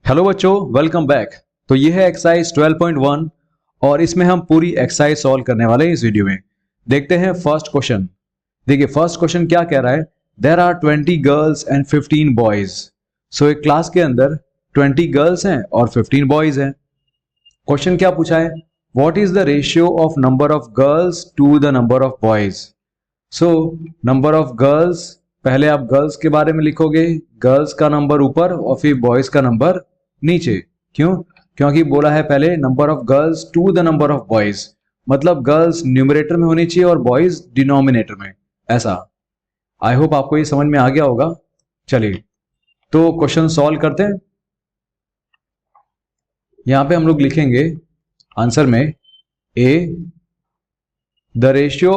Hello बच्चों, welcome back. तो ये है एक्सरसाइज 12.1 और इसमें हम पूरी एक्सरसाइज सॉल्व करने वाले हैं इस वीडियो में। देखते हैं फर्स्ट क्वेश्चन। देखिए फर्स्ट क्वेश्चन क्या कह रहा है, there are 20 girls and 15 boys. So एक क्लास के अंदर 20 गर्ल्स हैं और 15 बॉयज हैं। क्वेश्चन क्या पूछा है, what is the ratio of number of girls to the number of boys. So number of girls, पहले आप गर्ल्स के बारे में लिखोगे, गर्ल्स का नंबर ऊपर और फिर बॉयज का नंबर नीचे। क्यों? क्योंकि बोला है पहले number of girls to the number of boys, मतलब गर्ल्स न्यूमरेटर में होनी चाहिए और बॉयज डिनोमिनेटर में, ऐसा। आई होप आपको ये समझ में आ गया होगा। चलिए तो क्वेश्चन सॉल्व करते हैं। यहां पे हम लोग लिखेंगे आंसर में A, the ratio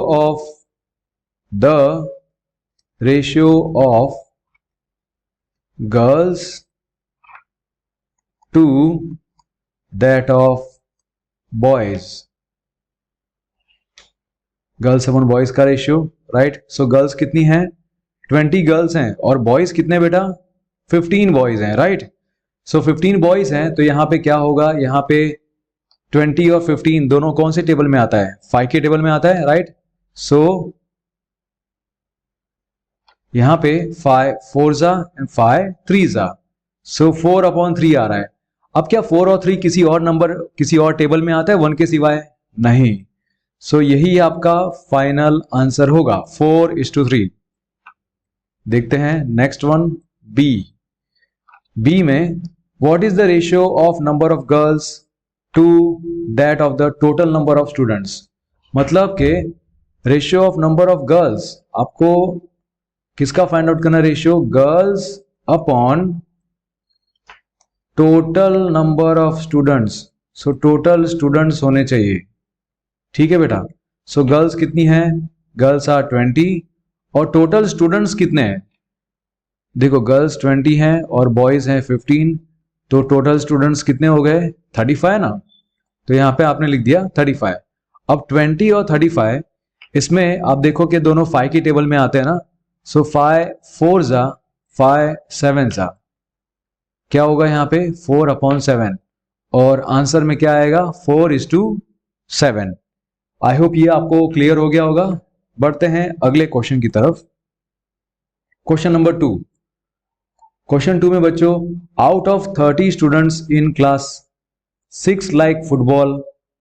of girls to that of boys, girls upon boys का रेशियो, राइट। सो गर्ल्स कितनी हैं, 20 गर्ल्स हैं और बॉयज कितने बेटा, 15 बॉयज हैं, राइट। सो 15 बॉयज हैं तो यहां पे क्या होगा, यहां पे 20 और 15 दोनों कौन से टेबल में आता है, 5 के टेबल में आता है, राइट। सो यहां पे 5 4 जा एंड 5 3 जा, सो 4 अपॉन 3 आ रहा है। अब क्या 4 और 3 किसी और नंबर किसी और टेबल में आता है 1 के सिवाय? नहीं। सो यही आपका फाइनल आंसर होगा, 4:3। देखते हैं नेक्स्ट वन, बी में what is the ratio of number of girls to that of the total number of students. मतलब के ratio of number of girls, आपको किसका फाइंड आउट करना, ratio girls upon total number of students. So total students होने चाहिए, ठीक है बेटा। सो गर्ल्स कितनी हैं, गर्ल्स आर 20 और टोटल स्टूडेंट्स कितने हैं, देखो गर्ल्स 20 हैं और बॉयज हैं 15, तो टोटल स्टूडेंट्स कितने हो गए, 35 ना। तो यहां पे आपने लिख दिया 35। अब 20 और 35 इसमें आप देखो कि दोनों 5 की टेबल में आते हैं ना। सो 5 4 जा 5 7 जा, क्या होगा यहाँ पे 4/7 और आंसर में क्या आएगा 4:7। आई होप ये आपको क्लियर हो गया होगा। बढ़ते हैं अगले क्वेश्चन की तरफ। Question number 2। क्वेश्चन 2 में बच्चों, out of 30 students in class 6 like football,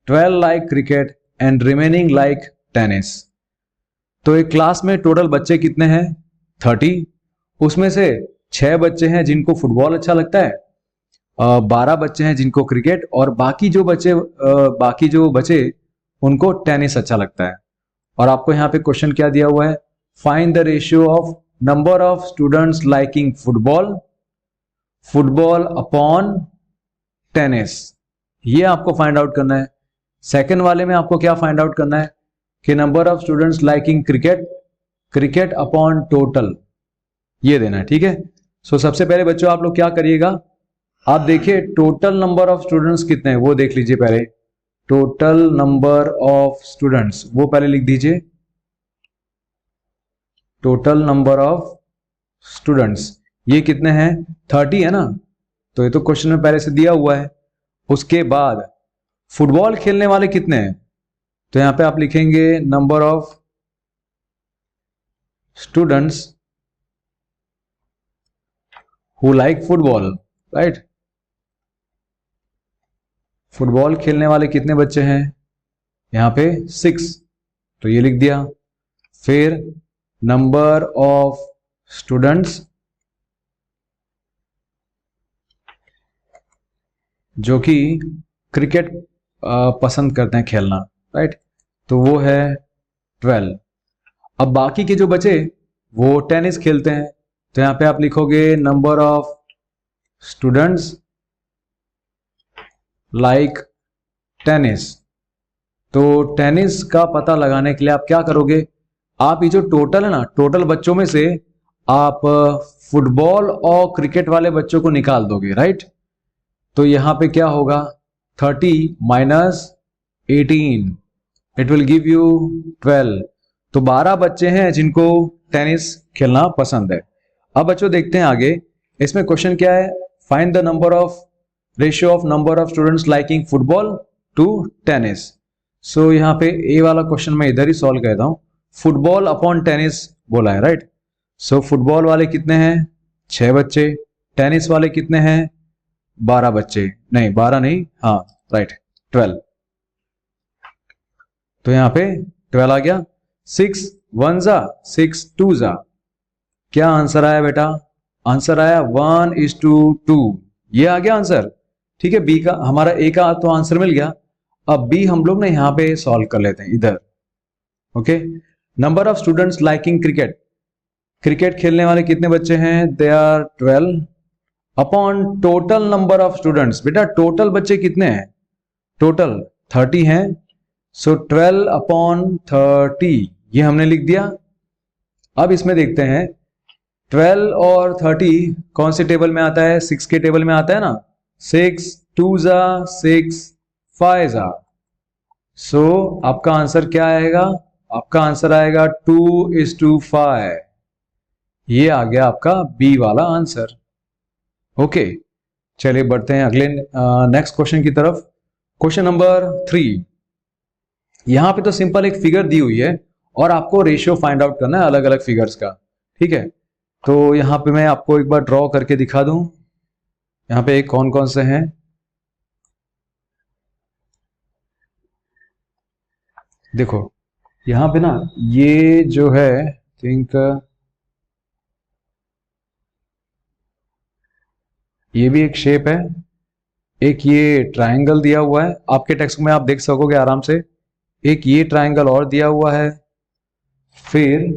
12 like cricket and remaining like tennis. तो एक क्लास में टोटल बच्चे कितने हैं, 30। उसमें से 6 बच्चे हैं जिनको फुटबॉल अच्छा लगता है, 12 बच्चे हैं जिनको क्रिकेट, और बाकी जो बचे उनको टेनिस अच्छा लगता है। और आपको यहाँ पे क्वेश्चन क्या दिया हुआ है, find the ratio of number of students liking football upon tennis. ये आपको फाइंड आउट करना है। सेकंड वाले में आपको क्या फाइंड आउट करना है कि number of students liking cricket upon total, ये देना है, ठीक है। सो सबसे पहले बच्चों आप लोग क्या करिएगा, आप देखिए टोटल नंबर ऑफ स्टूडेंट्स कितने हैं वो देख लीजिए। पहले टोटल नंबर ऑफ स्टूडेंट्स वो पहले लिख दीजिए, टोटल नंबर ऑफ स्टूडेंट्स ये कितने हैं, 30 है ना। तो ये तो क्वेश्चन में पहले से दिया हुआ है। उसके बाद फुटबॉल खेलने वाले कितने हैं, तो यहां पे आप लिखेंगे number of students who like football, right. Football खेलने वाले कितने बच्चे हैं, यहां पे 6, तो ये लिख दिया। फिर नंबर ऑफ स्टूडेंट्स जो कि क्रिकेट पसंद करते हैं खेलना, राइट, तो वो है 12। अब बाकी के जो बचे वो टेनिस खेलते हैं, तो यहां पे आप लिखोगे number of students like tennis. तो टेनिस का पता लगाने के लिए आप क्या करोगे, आप ये जो टोटल है ना, टोटल बच्चों में से आप फुटबॉल और क्रिकेट वाले बच्चों को निकाल दोगे, राइट। तो यहां पे क्या होगा, 30 minus 18 it will give you 12। तो 12 बच्चे हैं जिनको टेनिस खेलना पसंद है। अब बच्चों देखते हैं आगे, इसमें क्वेश्चन क्या है, find the number of ratio of number of students liking football to tennis. So यहाँ पे ए वाला क्वेश्चन मैं इधर ही सॉल्व करता हूँ। फुटबॉल अपॉन टेनिस बोला है, राइट। सो फुटबॉल वाले कितने हैं, 6 बच्चे। टेनिस वाले कितने हैं, 12 बच्चे। नहीं 12 नहीं, हाँ राइट 12। तो यहाँ पे 12 आ गया। 6 1 जा 6 2 जा। क्या आंसर आया बेटा, आंसर आया 1:2। ये आ गया आंसर। ठीक है, बी का हमारा ए का तो आंसर मिल गया। अब बी हम लोग ना यहाँ पे सॉल्व कर लेते हैं इधर। Okay, number of students liking cricket. Cricket खेलने वाले कितने बच्चे हैं, they are 12 upon total number of students. बेटा टोटल बच्चे कितने हैं, टोटल 30 हैं। सो 12 अपॉन 30 ये हमने लिख दिया। अब इसमें देखते हैं 12 और 30 कौन से टेबल में आता है, 6 के टेबल में आता है ना। 6 2 जा 6 5 जा। सो आपका आंसर क्या आएगा, आपका आंसर आएगा 2:5। ये आ गया आपका बी वाला आंसर। ओके, चलिए बढ़ते हैं अगले नेक्स्ट क्वेश्चन की तरफ। Question number 3। यहां पे तो सिंपल एक फिगर दी हुई है और आपको रेशियो फाइंड आउट करना है अलग अलग फिगर्स का। ठीक है, तो यहां पे मैं आपको एक बार ड्रॉ करके दिखा दूं। यहां पे कौन कौन से हैं, देखो यहां पे ना ये जो है थिंक ये भी एक शेप है, एक ये ट्रायंगल दिया हुआ है, आपके टेक्स्ट में आप देख सकोगे आराम से। एक ये ट्रायंगल और दिया हुआ है, फिर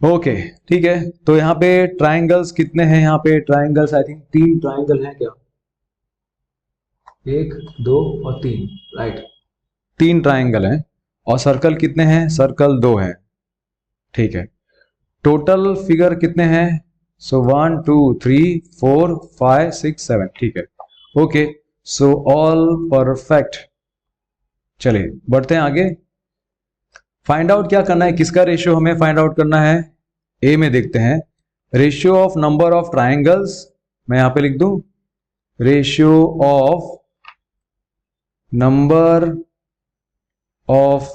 ओके ठीक है। तो यहाँ पे ट्रायंगल्स कितने हैं, यहाँ पे ट्रायंगल्स आई थिंक 3 ट्रायंगल हैं क्या, 1 2 और 3, राइट 3 ट्रायंगल हैं। और सर्कल कितने हैं, सर्कल 2 हैं। ठीक है, टोटल फिगर कितने हैं, सो 1 2 3 4 5 6 7। ठीक है, ओके सो ऑल परफेक्ट। चलिए बढ़ते हैं आगे। फाइंड आउट क्या करना है, किसका रेशियो हमें फाइंड आउट करना है, ए में देखते हैं। Ratio of number of triangles, मैं यहां पे लिख दूं ratio of number of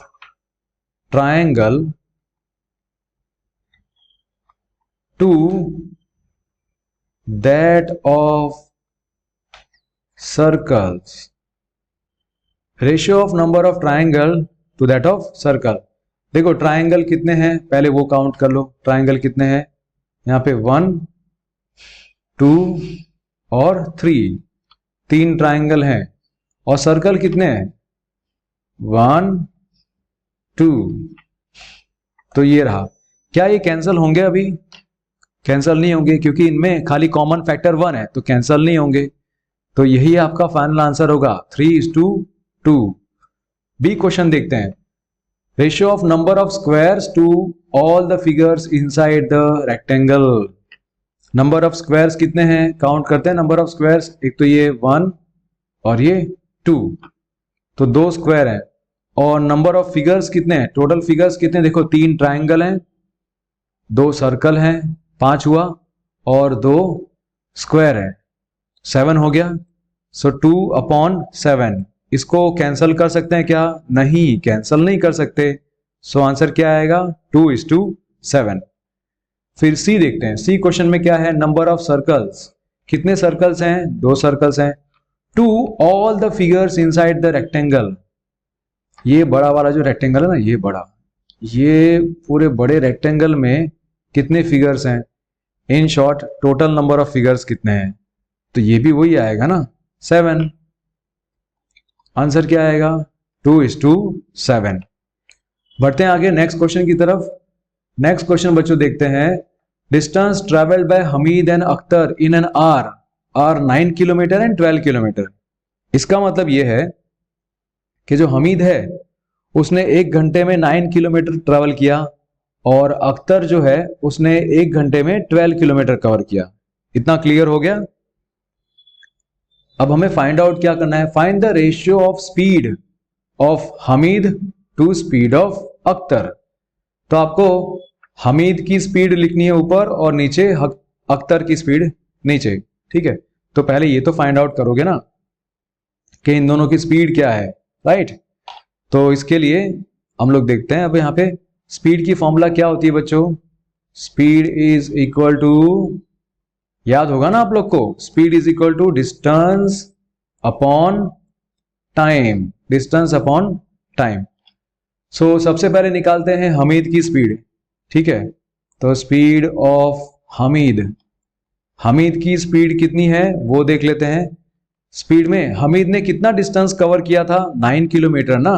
triangle to that of circles. Ratio of number of triangle to that of circle. देखो ट्राइंगल कितने हैं, पहले वो काउंट कर लो। ट्राइंगल कितने हैं, यहां पे 1 2 और 3, 3 ट्राइंगल हैं। और सर्कल कितने हैं, 1 2। तो ये रहा। क्या ये कैंसिल होंगे, अभी कैंसिल नहीं होंगे क्योंकि इनमें खाली कॉमन फैक्टर 1 है, तो कैंसिल नहीं होंगे। तो यही आपका फाइनल आंसर होगा 3:2। बी क्वेश्चन देखते हैं। Ratio of number of squares to all the figures inside the rectangle. Number of squares कितने हैं, काउंट करते हैं नंबर ऑफ स्क्वायर्स। एक तो ये 1 और ये 2, तो 2 स्क्वायर हैं। और नंबर ऑफ फिगर्स कितने हैं, टोटल फिगर्स कितने हैं, देखो 3 ट्राइंगल हैं, 2 सर्कल हैं, 5 हुआ, और 2 स्क्वायर है, 7 हो गया। सो 2/7। इसको कैंसिल कर सकते हैं क्या, नहीं कैंसिल नहीं कर सकते। सो आंसर क्या आएगा, 2:7। फिर सी देखते हैं। सी क्वेश्चन में क्या है, नंबर ऑफ सर्कल्स, कितने सर्कल्स हैं, 2 सर्कल्स हैं। To all the figures inside the rectangle. ये बड़ा वाला जो रेक्टेंगल है ना, ये बड़ा, ये पूरे बड़े रेक्टेंगल में कितने फिगर्स हैं, in short total number of figures कितने हैं, तो ये भी वही आएगा ना, 7। आंसर क्या आएगा, 2:7। बढ़ते हैं आगे नेक्स्ट क्वेश्चन की तरफ। नेक्स्ट क्वेश्चन बच्चों देखते हैं। Distance travelled by Hamid and Akhtar in an hour 9 kilometre and 12 kilometre. इसका मतलब यह है कि जो हमीद है उसने 1 घंटे में 9 किलोमीटर ट्रेवल किया, और अख्तर जो है उसने 1 घंटे में 12 किलोमीटर कवर किया। इतना क्लियर हो गया। अब हमें फाइंड आउट क्या करना है, find the ratio of speed of Hamid to speed of Akhtar. तो आपको हमीद की स्पीड लिखनी है ऊपर और नीचे अख्तर की स्पीड नीचे। ठीक है, तो पहले ये तो फाइंड आउट करोगे ना कि इन दोनों की स्पीड क्या है, राइट। तो इसके लिए हम लोग देखते हैं। अब यहाँ पे स्पीड की फॉर्मूला क्या होती है बच्चों? स्पीड इज इक्वल टू, याद होगा ना आप लोग को, speed is equal to distance upon time, distance upon time. So सबसे पहले निकालते हैं हमीद की स्पीड। ठीक है, तो स्पीड ऑफ हमीद, हमीद की स्पीड कितनी है वो देख लेते हैं। स्पीड में हमीद ने कितना डिस्टेंस कवर किया था? 9 किलोमीटर ना,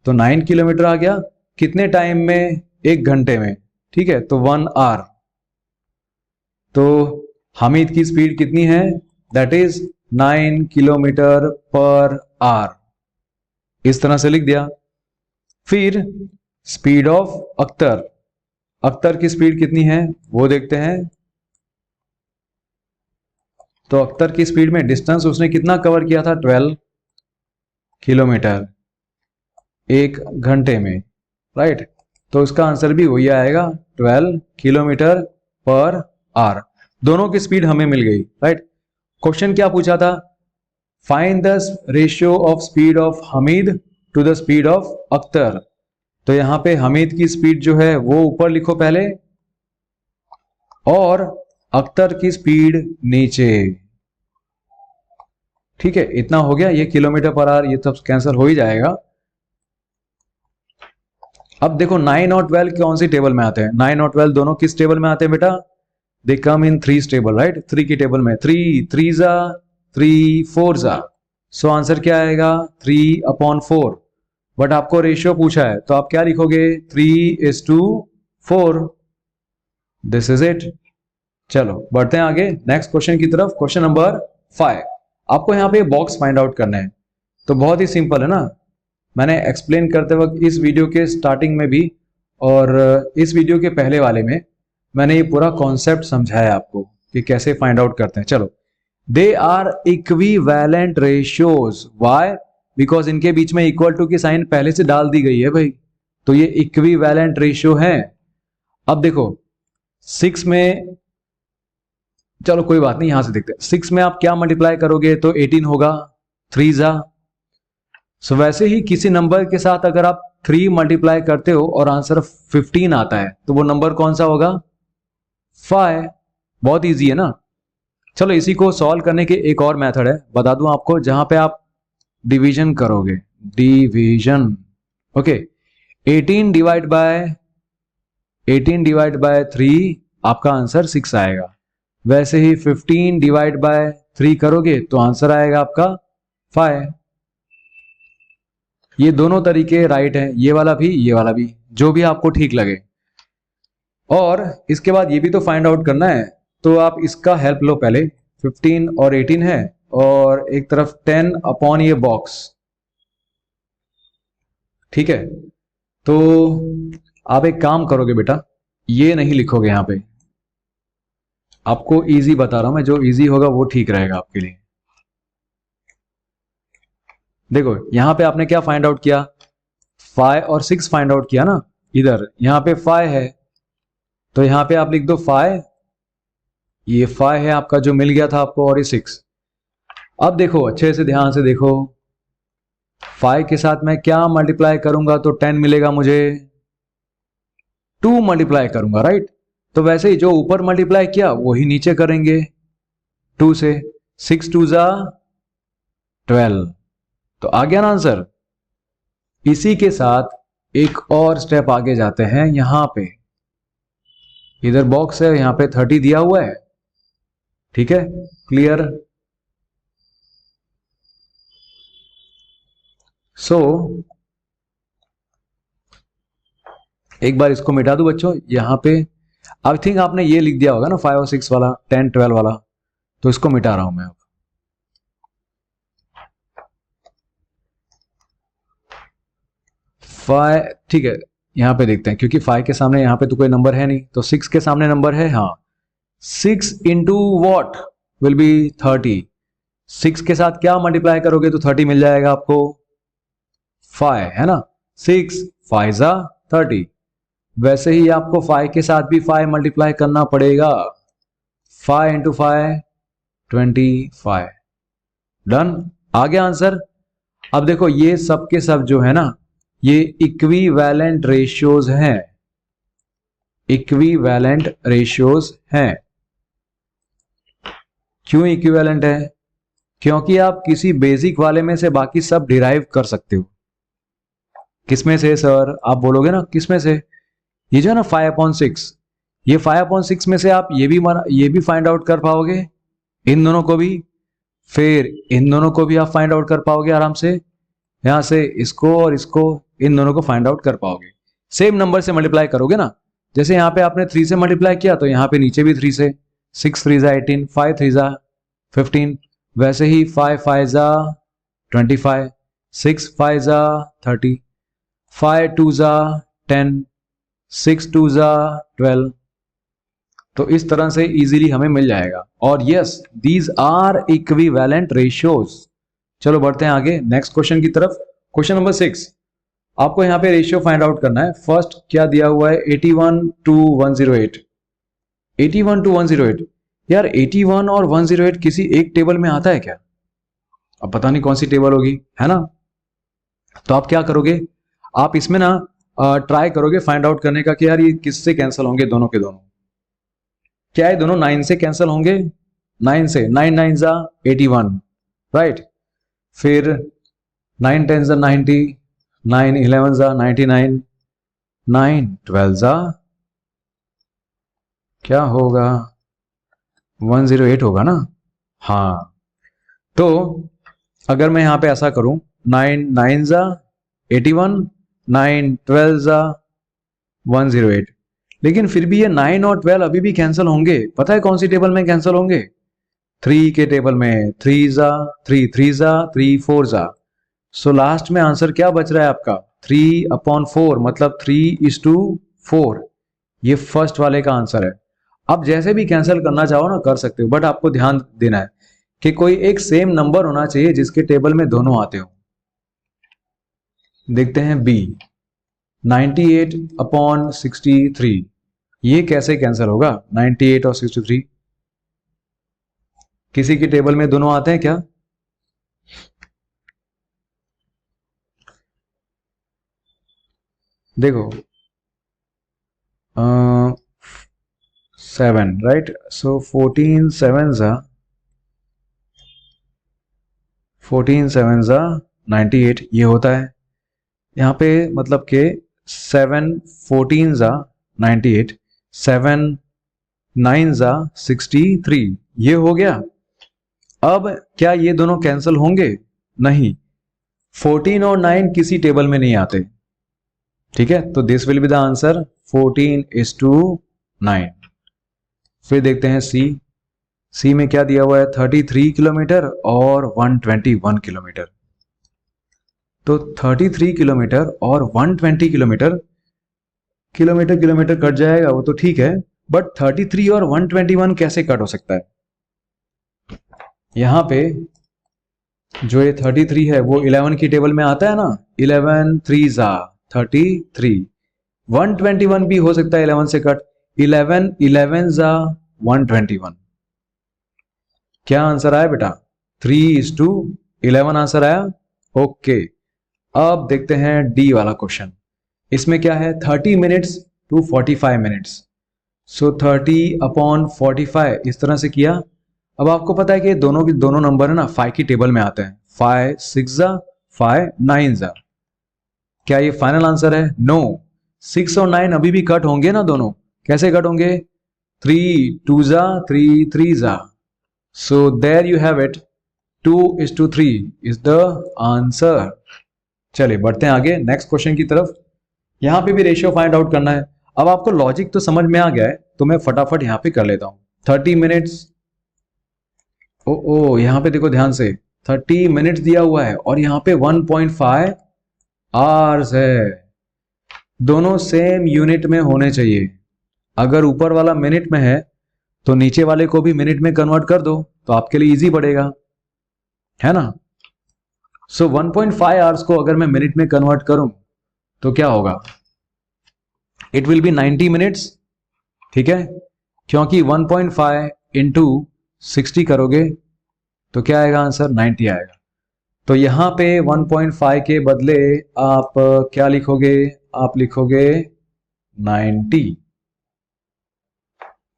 तो 9 किलोमीटर आ गया कितने टाइम में? 1 घंटे में। ठीक है, तो 1 आवर। तो हमीद की स्पीड कितनी है? That is 9 kilometre per hour. इस तरह से लिख दिया। फिर स्पीड ऑफ अख्तर, अख्तर की स्पीड कितनी है वो देखते हैं। तो अख्तर की स्पीड में डिस्टेंस उसने कितना कवर किया था? 12 किलोमीटर 1 घंटे में, राइट। तो इसका आंसर भी वही आएगा, 12 किलोमीटर पर आवर। दोनों की स्पीड हमें मिल गई, राइट। क्वेश्चन क्या पूछा था? Find the ratio of speed of Hamid to the speed of Akhtar. तो यहां पे हमीद की स्पीड जो है वो ऊपर लिखो पहले, और अख्तर की स्पीड नीचे। ठीक है, इतना हो गया। ये किलोमीटर पर आवर ये सब कैंसिल हो ही जाएगा। अब देखो 9 और 12 कौन सी टेबल में आते हैं? 9 और 12 दोनों किस टेबल में आते हैं बेटा? दे कम इन 3 टेबल, राइट। 3 की टेबल में 3 3 जा 3 4 जा। सो आंसर क्या आएगा? 3/4। बट आपको रेशियो पूछा है तो आप क्या लिखोगे? 3:4। This is it. चलो बढ़ते हैं आगे नेक्स्ट क्वेश्चन की तरफ। Question number 5। आपको यहाँ पे बॉक्स फाइंड आउट करना है। तो बहुत ही सिंपल है ना, मैंने एक्सप्लेन करते वक्त इस वीडियो के स्टार्टिंग में भी और इस वीडियो के पहले वाले में मैंने ये पूरा कॉन्सेप्ट समझाया आपको कि कैसे फाइंड आउट करते हैं। चलो, they are equivalent ratios. Why? Because इनके बीच में इक्वल टू की साइन पहले से डाल दी गई है भाई, तो ये इक्विवेलेंट रेशियो है। अब देखो 6 में, चलो कोई बात नहीं, यहां से देखते हैं। 6 में आप क्या मल्टीप्लाई करोगे तो 18 होगा, 3 जा। सो वैसे ही किसी नंबर के साथ अगर आप 3 मल्टीप्लाई करते हो और आंसर 15 आता है तो वो नंबर कौन सा होगा? 5। बहुत इजी है ना। चलो इसी को सॉल्व करने के एक और मेथड है, बता दूं आपको, जहां पे आप डिवीजन करोगे। Division, okay. 18 डिवाइड बाय 3 आपका आंसर 6 आएगा। वैसे ही 15 डिवाइड बाय 3 करोगे तो आंसर आएगा आपका 5। ये दोनों तरीके राइट हैं, ये वाला भी ये वाला भी, जो भी आपको ठीक लगे। और इसके बाद ये भी तो फाइंड आउट करना है, तो आप इसका हेल्प लो पहले। 15 और 18 है और एक तरफ 10 अपॉन ये बॉक्स। ठीक है, तो आप एक काम करोगे बेटा, ये नहीं लिखोगे यहां पे। आपको इजी बता रहा हूं मैं, जो इजी होगा वो ठीक रहेगा आपके लिए। देखो यहां पे आपने क्या फाइंड आउट किया? 5 और 6 फाइंड आउट किया ना। इधर यहां पे 5 है तो यहां पे आप लिख दो 5। ये 5 है आपका जो मिल गया था आपको, और ये 6। अब देखो अच्छे से ध्यान से देखो, 5 के साथ मैं क्या मल्टीप्लाई करूंगा तो 10 मिलेगा मुझे। 2 मल्टीप्लाई करूंगा, राइट। तो वैसे ही जो ऊपर मल्टीप्लाई किया वही नीचे करेंगे 2 से। 6 2 जा 12, तो आ गया ना आंसर। इसी के साथ एक और स्टेप आगे जाते हैं। यहां पे इधर बॉक्स है, यहां पे 30 दिया हुआ है। ठीक है, क्लियर। सो एक बार इसको मिटा दूं बच्चों। यहां पे आई थिंक आपने ये लिख दिया होगा ना 5 और 6 वाला, 10 12 वाला, तो इसको मिटा रहा हूं मैं अब। 5, ठीक है, यहां पे देखते हैं, क्योंकि 5 के सामने यहां पे तो कोई नंबर है नहीं, तो 6 के सामने नंबर है। हाँ, 6 इंटू वॉट विल बी 30। 6 के साथ क्या मल्टीप्लाई करोगे तो 30 मिल जाएगा आपको, 5 है ना। 6 5 जा 30। वैसे ही आपको 5 के साथ भी 5 मल्टीप्लाई करना पड़ेगा। 5 इंटू 5 25। डन, आ गया आंसर। अब देखो ये सब के सब जो है ना, ये इक्विवेलेंट रेशियोज हैं, इक्विवेलेंट रेशियोज हैं। क्यों इक्विवेलेंट है? क्योंकि आप किसी बेसिक वाले में से बाकी सब डिराइव कर सकते हो। किसमें से सर? आप बोलोगे ना किसमें से? ये जो है ना 5/6, ये 5/6 में से आप ये भी फाइंड आउट कर पाओगे, इन दोनों को भी, फिर इन दोनों को भी आप फाइंड आउट कर पाओगे आराम से। यहां से इसको और इसको, इन दोनों को फाइंड आउट कर पाओगे। सेम नंबर से मल्टीप्लाई करोगे ना, जैसे यहां पे आपने 3 से मल्टीप्लाई किया तो यहां पे नीचे भी 3 से। 6 3 जा 18, 5 3 जा 15, वैसे ही 5 5 जा 25, 6 5 जा 30, 5 2 जा 10, 6 2 जा 12। तो इस तरह से इजीली हमें मिल जाएगा। और yes, these are equivalent ratios. चलो बढ़ते हैं आगे नेक्स्ट क्वेश्चन की तरफ। क्वेश्चन नंबर 6, आपको यहां पे रेशियो फाइंड आउट करना है। फर्स्ट क्या दिया हुआ है? 81 to 108। 81 to 108, यार 81 और 108 किसी एक टेबल में आता है क्या? अब पता नहीं कौन सी टेबल होगी, है ना। तो आप क्या करोगे, आप इसमें ना ट्राई करोगे फाइंड आउट करने का कि यार ये किससे कैंसिल होंगे, दोनों के दोनों। क्या है, दोनों 9 से कैंसिल होंगे। 9 से, 9 9 जा 81, राइट। फिर 9 10 जा 90, 9 11 जा 99, 9 12 जा क्या होगा? 108 होगा ना। हाँ, तो अगर मैं यहां पे ऐसा करूं, 9 9 जा 81, 9 12 जा 108, लेकिन फिर भी ये 9 और 12 अभी भी कैंसिल होंगे। पता है कौन सी टेबल में कैंसिल होंगे? 3 के टेबल में। 3 जा 3, 3 जा 3, 4 जा। सो लास्ट में आंसर क्या बच रहा है आपका? 3/4, मतलब 3:4। ये फर्स्ट वाले का आंसर है। अब जैसे भी कैंसिल करना चाहो ना कर सकते हो, बट आपको ध्यान देना है कि कोई एक सेम नंबर होना चाहिए जिसके टेबल में दोनों आते हो। देखते हैं बी, 98/63। ये कैसे कैंसिल होगा? 98 और 63 किसी की टेबल में दोनों आते हैं क्या? देखो 7, राइट। सो 14 7 जा 98, ये होता है यहाँ पे, मतलब कि 7 14 जा 98, 7 9 जा 63, ये हो गया। अब क्या ये दोनों कैंसिल होंगे? नहीं, 14 और 9 किसी टेबल में नहीं आते, ठीक है। तो this will be the answer 14:9। फिर देखते हैं सी। सी में क्या दिया हुआ है? 33 किलोमीटर और 121 किलोमीटर। तो 33 किलोमीटर और 120 किलोमीटर, किलोमीटर कट जाएगा वो तो ठीक है, बट 33 और 121 कैसे कट हो सकता है? यहां पे जो ये 33 है वो 11 की टेबल में आता है ना। 11 3 जा 33, 121 भी हो सकता है 11 से कट। 11 11 जा 121। क्या आंसर आया बेटा? 3:11 आंसर आया। ओके, अब देखते हैं डी वाला क्वेश्चन। इसमें क्या है? 30 मिनट्स टू 45 मिनट्स। सो 30/45 इस तरह से किया। अब आपको पता है कि दोनों के दोनों नंबर है ना 5 की टेबल में आते हैं। 5 6 जा 5 9 जा। क्या ये फाइनल आंसर है? नो, 6 और 9 अभी भी कट होंगे ना दोनों। कैसे कट होंगे? 3 2 जा 3 3 जा। So there you have it, 2:3 is the answer. चलिए बढ़ते हैं आगे नेक्स्ट क्वेश्चन की तरफ। यहां पे भी रेशियो फाइंड आउट करना है। अब आपको लॉजिक तो समझ में आ गया है, तो मैं फटाफट यहां पे कर लेता हूं। 30 मिनट्स, ओ यहां पे देखो ध्यान से, 30 मिनट्स दिया हुआ है और यहां पे 1.5 आवर्स है। दोनों सेम यूनिट में होने चाहिए। अगर ऊपर वाला मिनट में है तो नीचे वाले को भी मिनट में कन्वर्ट कर दो, तो आपके लिए इजी पड़ेगा, है ना। सो 1.5 आवर्स को अगर मैं मिनट में कन्वर्ट करूं तो क्या होगा, इट विल बी 90 मिनट्स, ठीक है, क्योंकि 1.5 इंटू 60 करोगे तो क्या आएगा आंसर, 90 आएगा। तो यहां पे 1.5 के बदले आप क्या लिखोगे, आप लिखोगे 90।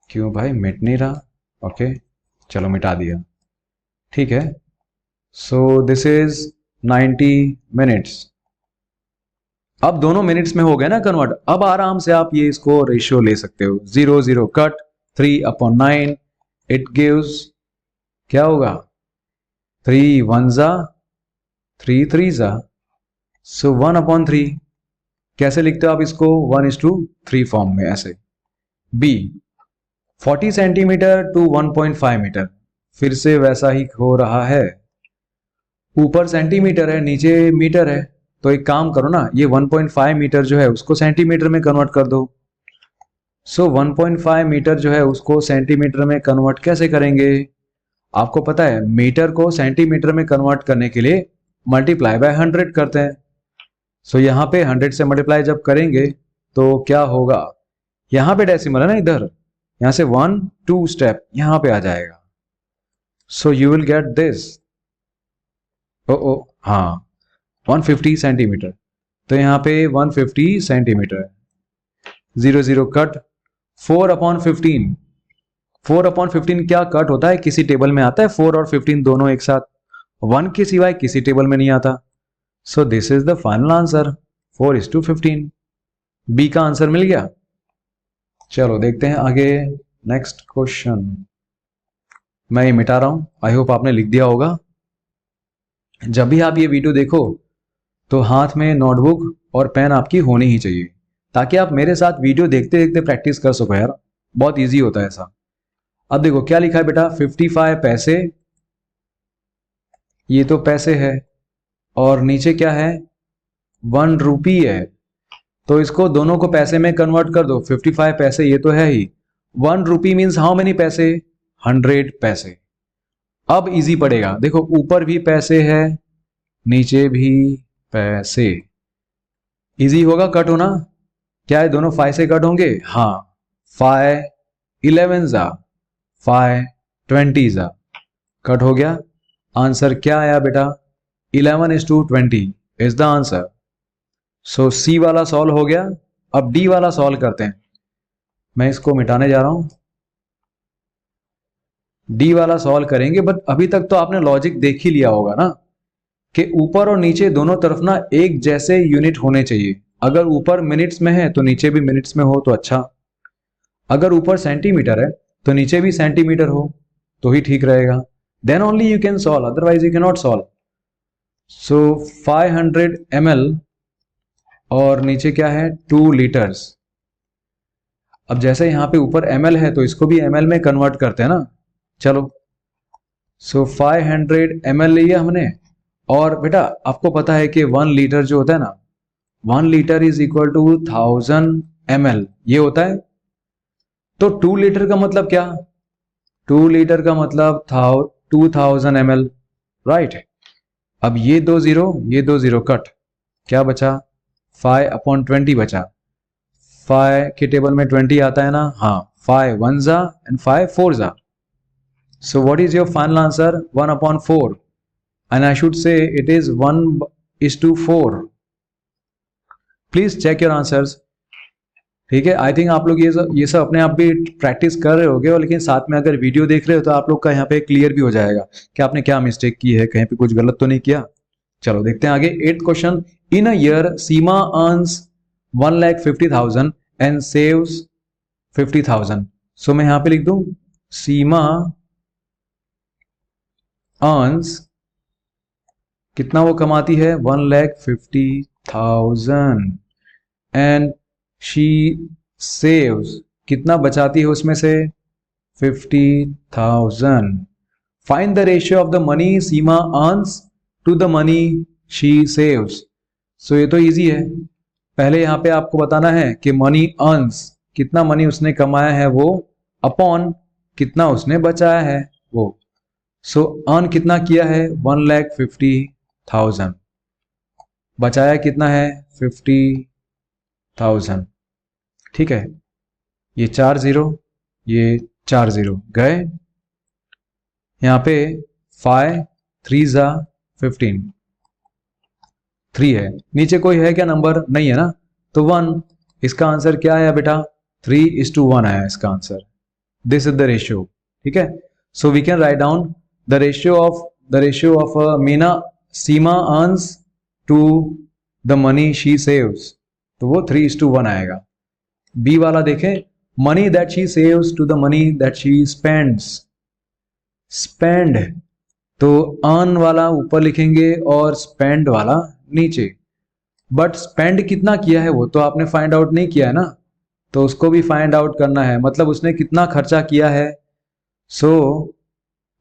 क्यों भाई मिट नहीं रहा, ओके चलो मिटा दिया, ठीक है। सो दिस इज 90 मिनट्स। अब दोनों मिनट्स में हो गया ना कन्वर्ट, अब आराम से आप ये इसको रेशियो ले सकते हो, 0 0 कट, 3/9 इट गिव्स, क्या होगा, 3 1 जा 3 3 जा, सो 1/3। कैसे लिखते हो आप इसको, 1:3 फॉर्म में ऐसे। बी 40 सेंटीमीटर टू 1.5 मीटर, फिर से वैसा ही हो रहा है, ऊपर सेंटीमीटर है नीचे मीटर है, तो एक काम करो ना, ये 1.5 मीटर जो है उसको सेंटीमीटर में कन्वर्ट कर दो। सो 1.5 मीटर जो है उसको सेंटीमीटर में कन्वर्ट कैसे करेंगे, आपको पता है मीटर को सेंटीमीटर में कन्वर्ट करने के लिए मल्टीप्लाई बाय 100 करते हैं। सो यहाँ पे 100 से मल्टीप्लाई जब करेंगे तो क्या होगा, यहाँ पे डेसिमल है ना, इधर यहाँ से 1 2 स्टेप यहाँ पे आ जाएगा। So you will get this, oh हाँ 150 सेंटीमीटर, तो यहाँ पे 150 सेंटीमीटर, 0 0 कट, 4/15, 4/15 क्या कट होता है, किसी टेबल में आता है 4 और 15 दोनों एक साथ, 1 के सिवाय किसी टेबल में नहीं आता। So this is the final answer, 4:15। B का आंसर मिल गया। चलो देखते हैं आगे, नेक्स्ट क्वेश्चन। मैं ये मिटा रहा हूं, आई होप आपने लिख दिया होगा। जब भी आप ये वीडियो देखो तो हाथ में नोटबुक और पेन आपकी होनी ही चाहिए, ताकि आप मेरे साथ वीडियो देखते देखते प्रैक्टिस कर सको यार, बहुत इजी होता है ऐसा। अब देखो क्या लिखा है बेटा, 55 पैसे, ये तो पैसे है, और नीचे क्या है, 1 रुपी है, तो इसको दोनों को पैसे में कन्वर्ट कर दो। 55 पैसे ये तो है ही, 1 रुपी मीन्स हाउ मेनी पैसे, 100 पैसे। अब इजी पड़ेगा, देखो ऊपर भी पैसे है नीचे भी पैसे, इजी होगा कट होना, क्या है दोनों 5 से कट होंगे, हाँ 5 11 जा 5 20 जा, कट हो गया। आंसर क्या आया बेटा, 11:20 इज द आंसर। सो सी वाला सॉल्व हो गया। अब डी वाला सॉल्व करते हैं, मैं इसको मिटाने जा रहा हूं, डी वाला सॉल्व करेंगे। बट अभी तक तो आपने लॉजिक देख ही लिया होगा ना, कि ऊपर और नीचे दोनों तरफ ना एक जैसे यूनिट होने चाहिए। अगर ऊपर मिनट्स में है तो नीचे भी मिनट्स में हो तो अच्छा, अगर ऊपर सेंटीमीटर है तो नीचे भी सेंटीमीटर हो तो ही ठीक रहेगा, then only you can solve, otherwise you can not solve. So 500 ml और नीचे क्या है 2 लीटर्स। अब जैसे यहां पे ऊपर ml है तो इसको भी ml में कन्वर्ट करते हैं ना, चलो। सो 500 ml लिया हमने, और बेटा आपको पता है कि 1 लीटर जो होता है ना, 1 litre is equal to 1000 ml ये होता है। तो 2 लीटर का मतलब क्या, 2 लीटर का मतलब 2000 ml, राइट। अब ये 2 0 कट, क्या बचा, 5/20 बचा, 5 के टेबल में 20 आता है ना, हाँ 5 1 जा एंड 5 4 जा। So what is your final answer, 1/4, and I should say it is 1:4. Please check your answers. ठीक है, आई थिंक आप लोग ये सब अपने आप भी प्रैक्टिस कर रहे होगे, और लेकिन साथ में अगर वीडियो देख रहे हो तो आप लोग का यहाँ पे क्लियर भी हो जाएगा कि आपने क्या मिस्टेक की है, कहीं पे कुछ गलत तो नहीं किया। चलो देखते हैं आगे, 8th question. In a year Seema earns 1,50,000 and saves 50,000। सो मैं यहाँ पे लिख दूं, सीमा अर्न्स, कितना वो कमाती है, 1,50,000 एंड शी सेव्स, कितना बचाती है उसमें से, 50,000। Find the ratio of the money Seema earns to the money she saves. So ये तो इजी है, पहले यहाँ पे आपको बताना है कि मनी अर्न्स, कितना मनी उसने कमाया है वो, अपॉन कितना उसने बचाया है वो। सो अर्न कितना किया है, 1,50,000, बचाया कितना है, 1000, ठीक है। ये 4 0, ये 4 0 गए। यहाँ पे 5 3 जा 15, 3 है। नीचे कोई है क्या नंबर? नहीं है ना, तो 1। इसका आंसर क्या आया बेटा? 3:1 आया इसका answer. This is the ratio, ठीक है। So we can write down the ratio of Meena Seema earns to the money she saves, तो वो 3:1 आएगा। बी वाला देखें, money that she saves to the money that she spends. Spend तो earn वाला ऊपर लिखेंगे और स्पेंड वाला नीचे। बट स्पेंड कितना किया है वो तो आपने फाइंड आउट नहीं किया है ना, तो उसको भी फाइंड आउट करना है, मतलब उसने कितना खर्चा किया है। सो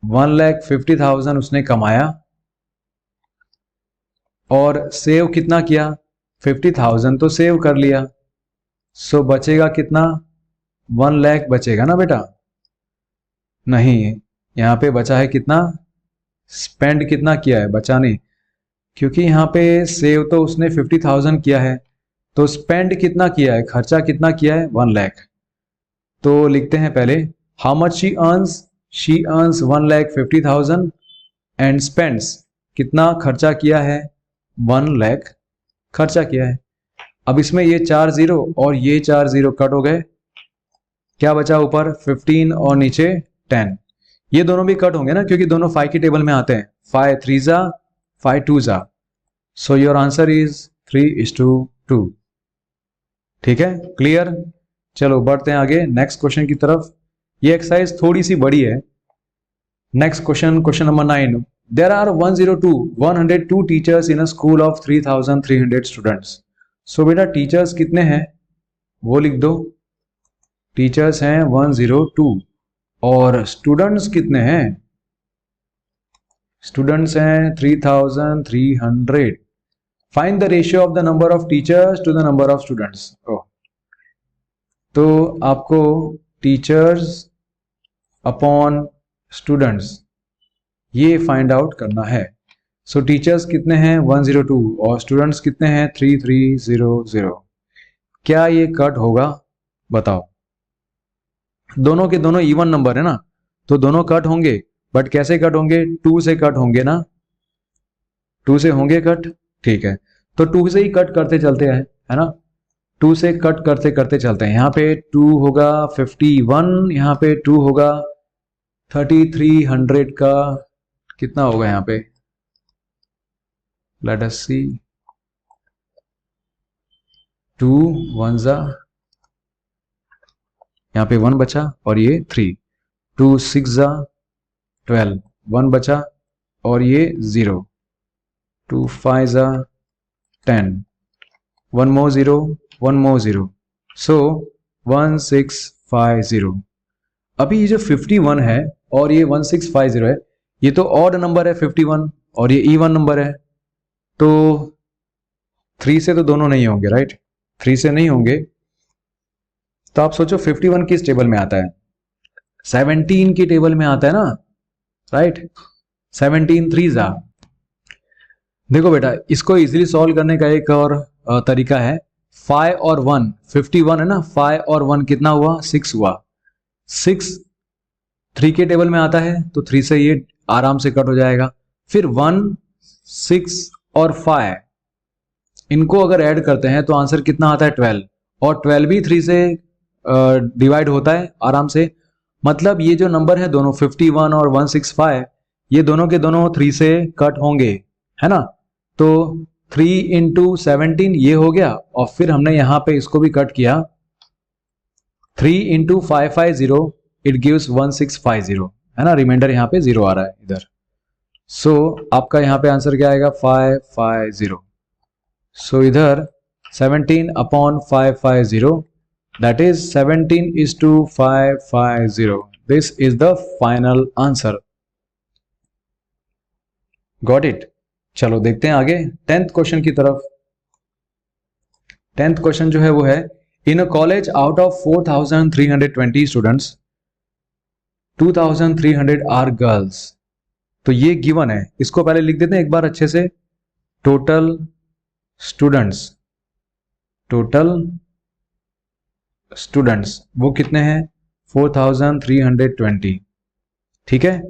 1,50,000 उसने कमाया और सेव कितना किया? 50,000 तो सेव कर लिया। सो बचेगा कितना? 1 लाख बचेगा ना बेटा? नहीं, यहाँ पे बचा है कितना? स्पेंड कितना किया है? बचा नहीं, क्योंकि यहाँ पे सेव तो उसने 50,000 किया है, तो स्पेंड कितना किया है? खर्चा कितना किया है? 1 लाख। तो लिखते हैं पहले, how much she earns? She earns 1,50,000 and spends, कितना खर्चा किया है? 1 लाख खर्चा किया है। अब इसमें ये 4 0 और ये 4 0 कट हो गए, क्या बचा ऊपर? 15 और नीचे 10। ये दोनों भी कट होंगे ना, क्योंकि दोनों 5 की टेबल में आते हैं। 5 3 जा 5 2 जा, सो योर आंसर इज 3:2। ठीक है, क्लियर। चलो बढ़ते हैं आगे नेक्स्ट क्वेश्चन की तरफ। ये एक्सरसाइज थोड़ी सी बड़ी है। Next question, question number 9। There are 102 teachers in a school of 3,300 students. So बेटा टीचर्स कितने हैं वो लिख दो। टीचर्स हैं 102 और स्टूडेंट्स कितने हैं? स्टूडेंट्स हैं 3,300। Find the ratio of the number of teachers to the number of students. तो आपको टीचर्स अपॉन स्टूडेंट्स ये फाइंड आउट करना है। सो टीचर्स कितने हैं? 102 और स्टूडेंट्स कितने हैं? 3,300। क्या ये कट होगा? बताओ। दोनों के दोनों इवन नंबर है ना, तो दोनों कट होंगे, बट कैसे कट होंगे? 2 से कट होंगे ना, 2 से होंगे कट, ठीक है। तो 2 से ही कट करते चलते हैं, है ना। 2 से कट करते करते चलते हैं। यहाँ पे 2 होगा 51, यहाँ पे 2 होगा 3,300 का कितना होगा यहाँ पे? लेट अस सी, 2 1 जा, यहाँ पे 1 बचा और ये 3, 2 6 जा 12, 1 बचा और ये 0, 2 5 जा 10, 1 more 0, 1 more 0, so 1650। अभी ये जो 51 है और ये 1650 है, ये तो ऑड नंबर है 51 और ये इवन नंबर है, तो 3 से तो दोनों नहीं होंगे, राइट। 3 से नहीं होंगे, तो आप सोचो 51 किस टेबल में आता है? 17 की टेबल में आता है ना, राइट। 17 3 जा। देखो बेटा, इसको इजीली सॉल्व करने का एक और तरीका है। 5 और 1, 51 है ना, 5 और 1 कितना हुआ? 6 हुआ। 6 3 के टेबल में आता है, तो 3 से ये आराम से कट हो जाएगा। फिर 1 6 और 5 इनको अगर ऐड करते हैं तो आंसर कितना आता है? 12, और 12 भी 3 से डिवाइड होता है आराम से। मतलब ये जो नंबर है दोनों 51 और 165, ये दोनों के दोनों 3 से कट होंगे, है ना। तो 3 इंटू 17 ये हो गया, और फिर हमने यहां पे इसको भी कट किया। 3 इंटू 550 इट गिव्स 1650, है ना। रिमाइंडर यहाँ पे 0 आ रहा है इधर। सो आपका यहाँ पे आंसर क्या आएगा? 550। सो इधर 17 upon 550, that is 17:550. This is the final answer. Got it? चलो देखते हैं आगे 10th क्वेश्चन की तरफ। 10th क्वेश्चन जो है वो है, in a college out of 4,320 students 2,300 are girls. तो ये गिवन है, इसको पहले लिख देते हैं एक बार अच्छे से। टोटल स्टूडेंट्स स्टूडेंट्स वो कितने हैं 4320। ठीक है,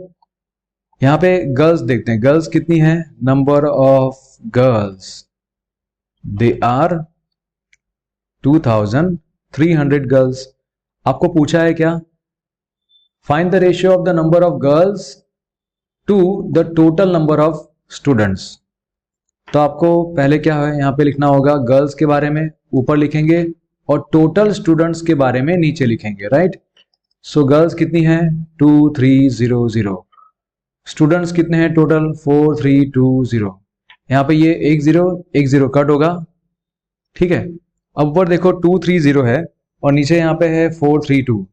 यहाँ पे गर्ल्स देखते हैं, गर्ल्स कितनी है, number of girls they are 2300 girls. आपको पूछा है क्या, find the ratio of the number of girls to the total number of students. तो आपको पहले क्या है यहाँ पे लिखना होगा, गर्ल्स के बारे में ऊपर लिखेंगे और टोटल स्टूडेंट्स के बारे में नीचे लिखेंगे, राइट। सो गर्ल्स कितनी है 2300, स्टूडेंट्स कितने हैं टोटल 4320। यहाँ पे ये एक जीरो कट होगा, ठीक है। अब ऊपर देखो 230 है और नीचे यहाँ पे है 432।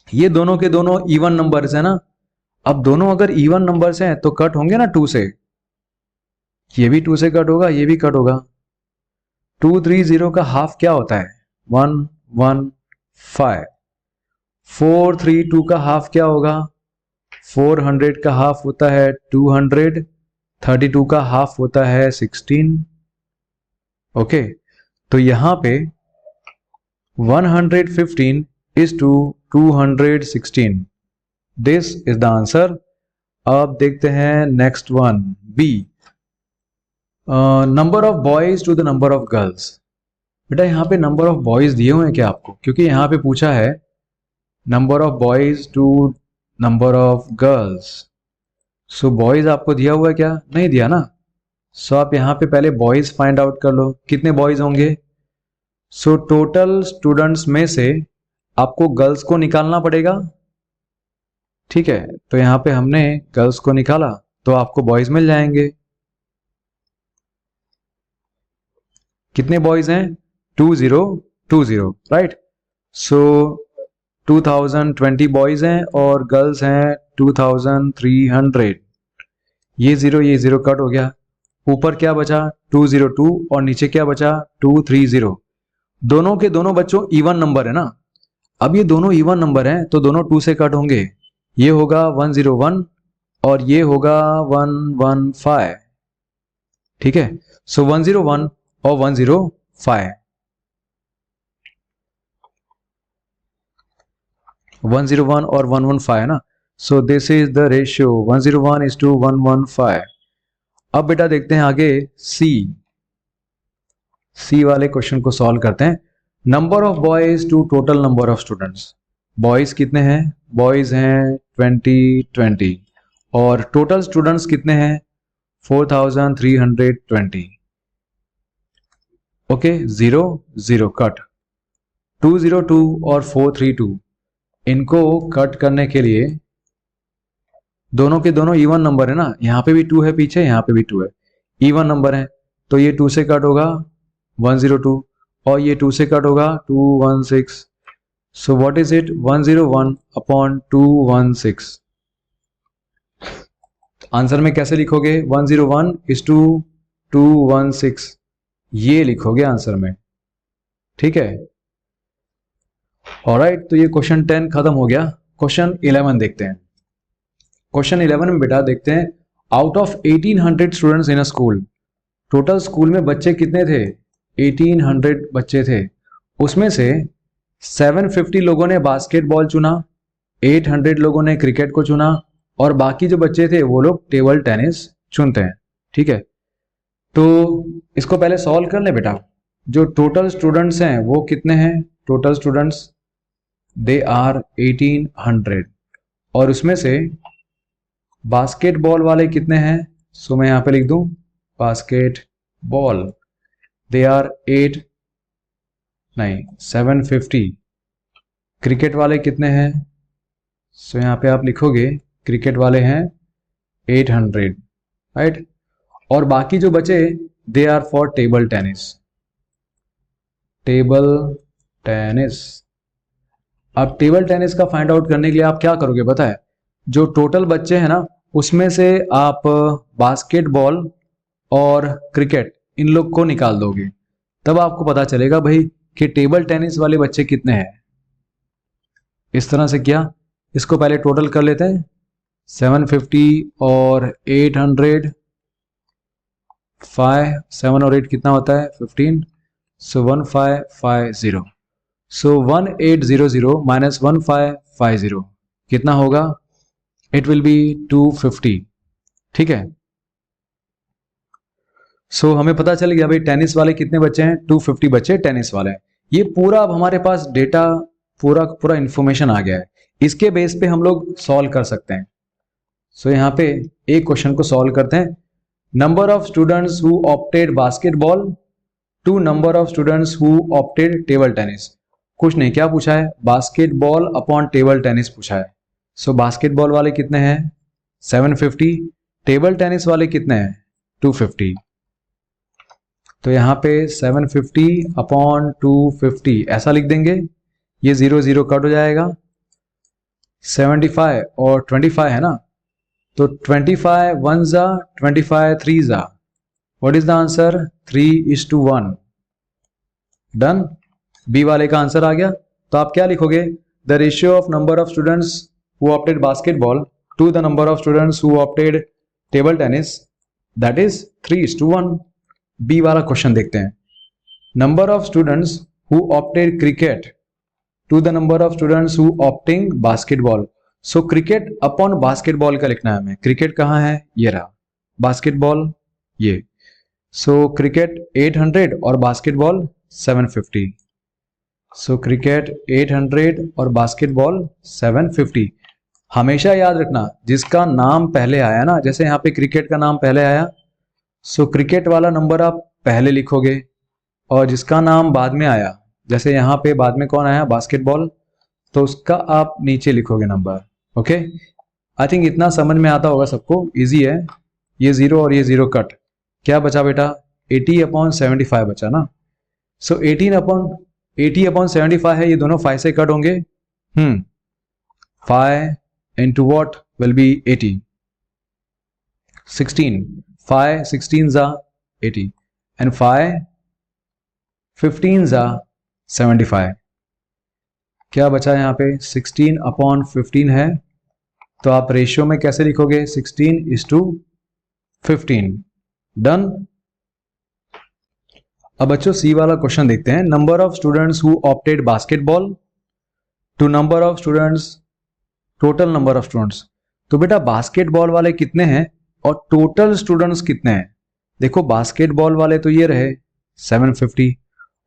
ये दोनों के दोनों इवन नंबर्स है ना, अब दोनों अगर इवन नंबर्स हैं तो कट होंगे ना 2 से, ये भी 2 से कट होगा, ये भी कट होगा। 230 का हाफ क्या होता है 115। 432 का हाफ क्या होगा 400 का हाफ होता है 200। 32 का हाफ होता है 16। ओके, तो यहां पे 115 is to 216, this is the answer. अब देखते हैं next one, B, number of boys to the number of girls. बेटा यहाँ पे नंबर ऑफ बॉयज दिए हुए हैं क्या आपको, क्योंकि यहाँ पे पूछा है number of boys to number of girls. So boys आपको दिया हुआ है क्या, नहीं दिया ना। सो आप यहाँ पे पहले बॉयज फाइंड आउट कर लो, कितने बॉयज होंगे। सो टोटल स्टूडेंट्स में से आपको गर्ल्स को निकालना पड़ेगा, ठीक है। तो यहाँ पे हमने गर्ल्स को निकाला तो आपको बॉयज मिल जाएंगे। कितने बॉयज हैं 2020, राइट। सो 2020 बॉयज हैं और गर्ल्स हैं 2300। ये जीरो कट हो गया, ऊपर क्या बचा 202 और नीचे क्या बचा 230। दोनों के दोनों बच्चों इवन नंबर है ना, अब ये दोनों इवन नंबर हैं तो दोनों 2 से कट होंगे, ये होगा 101 और ये होगा 115, ठीक है। सो 101 और 105, 101 और 115 है ना। सो this is the ratio 101 is to 115। अब बेटा देखते हैं आगे सी वाले क्वेश्चन को सॉल्व करते हैं। Number of boys to total number of students, boys कितने हैं, बॉयज हैं 20 और टोटल स्टूडेंट्स कितने हैं 4320। ओके, 0 कट, 202 और 432 इनको कट करने के लिए दोनों के दोनों इवन नंबर है ना, यहाँ पे भी 2 है पीछे, यहाँ पे भी 2 है, इवन नंबर है तो ये 2 से कट होगा 102 और ये 2 से कट होगा 216। So what is it 101 upon 216। Answer में कैसे लिखोगे 101 is to 216, ये लिखोगे आंसर में, ठीक है। ऑलराइट, तो ये क्वेश्चन 10 खत्म हो गया। क्वेश्चन 11 देखते हैं। क्वेश्चन 11 में बेटा देखते हैं, out of 1800 students in a school, total school में बच्चे कितने थे 1800 बच्चे थे, उसमें से 750 लोगों ने बास्केटबॉल चुना, 800 लोगों ने क्रिकेट को चुना और बाकी जो बच्चे थे वो लोग टेबल टेनिस चुनते हैं, ठीक है। तो इसको पहले सॉल्व कर ले बेटा। जो टोटल स्टूडेंट्स हैं वो कितने हैं, टोटल स्टूडेंट्स दे आर 1800 और उसमें से बास्केटबॉल वाले कितने हैं, सो मैं यहाँ पे लिख दूं बास्केटबॉल दे आर 750। क्रिकेट वाले कितने हैं, सो यहाँ पे आप लिखोगे क्रिकेट वाले हैं 800, राइट। और बाकी जो बचे they are for table tennis, table tennis. अब टेबल टेनिस का फाइंड आउट करने के लिए आप क्या करोगे पता है, जो टोटल बच्चे हैं ना उसमें से आप बास्केटबॉल और क्रिकेट इन लोग को निकाल दोगे, तब आपको पता चलेगा भाई कि टेबल टेनिस वाले बच्चे कितने हैं। इस तरह से किया, इसको पहले टोटल कर लेते हैं 750 और 800, 5 7 और 8 कितना होता है 15, सो 1550। सो 1800 माइनस 1550 कितना होगा? It will be 250। ठीक है, सो हमें पता चल गया भाई टेनिस वाले कितने बच्चे हैं, 250 बच्चे टेनिस वाले हैं। ये पूरा अब हमारे पास डेटा, पूरा इंफॉर्मेशन आ गया है। इसके बेस पे हम लोग सॉल्व कर सकते हैं। सो यहाँ पे एक क्वेश्चन को सॉल्व करते हैं। Number of students who opted basketball to number of students who opted table tennis. कुछ नहीं, क्या पूछा है? बास्केटबॉल अपॉन टेबल टेनिस पूछा है। सो बास्केटबॉल वाले कितने हैं? 750। टेबल टेनिस वाले कितने हैं? 250। तो यहाँ पे 750 अपॉन 250 ऐसा लिख देंगे। ये 0 0 कट हो जाएगा। 75 और 25 है ना, तो 25 1 जा 25 3 जा। What is the answer? 3:1। Done. B वाले का आंसर आ गया। तो आप क्या लिखोगे? The ratio of number of students who opted basketball to the number of students who opted table tennis, that is 3:1। B वाला क्वेश्चन देखते हैं। Number of students who opted cricket to the number of students who opting basketball. So cricket upon basketball का लिखना है हमें। Cricket कहाँ है? ये रहा। बास्केटबॉल ये। सो क्रिकेट 800 और बास्केटबॉल 750। सो क्रिकेट 800 और बास्केटबॉल 750। हमेशा याद रखना जिसका नाम पहले आया ना, जैसे यहाँ पे क्रिकेट का नाम पहले आया, सो क्रिकेट वाला नंबर आप पहले लिखोगे, और जिसका नाम बाद में आया, जैसे यहाँ पे बाद में कौन आया? बास्केटबॉल, तो उसका आप नीचे लिखोगे नंबर। ओके, आई थिंक इतना समझ में आता होगा सबको, इजी है। ये 0 और ये 0 कट, क्या बचा बेटा? 80/75 बचा ना। सो 80/75 है, ये दोनों 5 से कट होंगे। 5 into what will be 80? 16. 5 16s are 80 and 5 15s are 75। क्या बचा यहाँ पे? 16/15 है, तो आप रेशियो में कैसे लिखोगे? 16:15। डन। अब बच्चों सी वाला क्वेश्चन देखते हैं। Number of students who opted basketball to number of students, total number of students. तो बेटा बास्केटबॉल वाले कितने हैं और टोटल स्टूडेंट्स कितने हैं? देखो बास्केटबॉल वाले तो ये रहे 750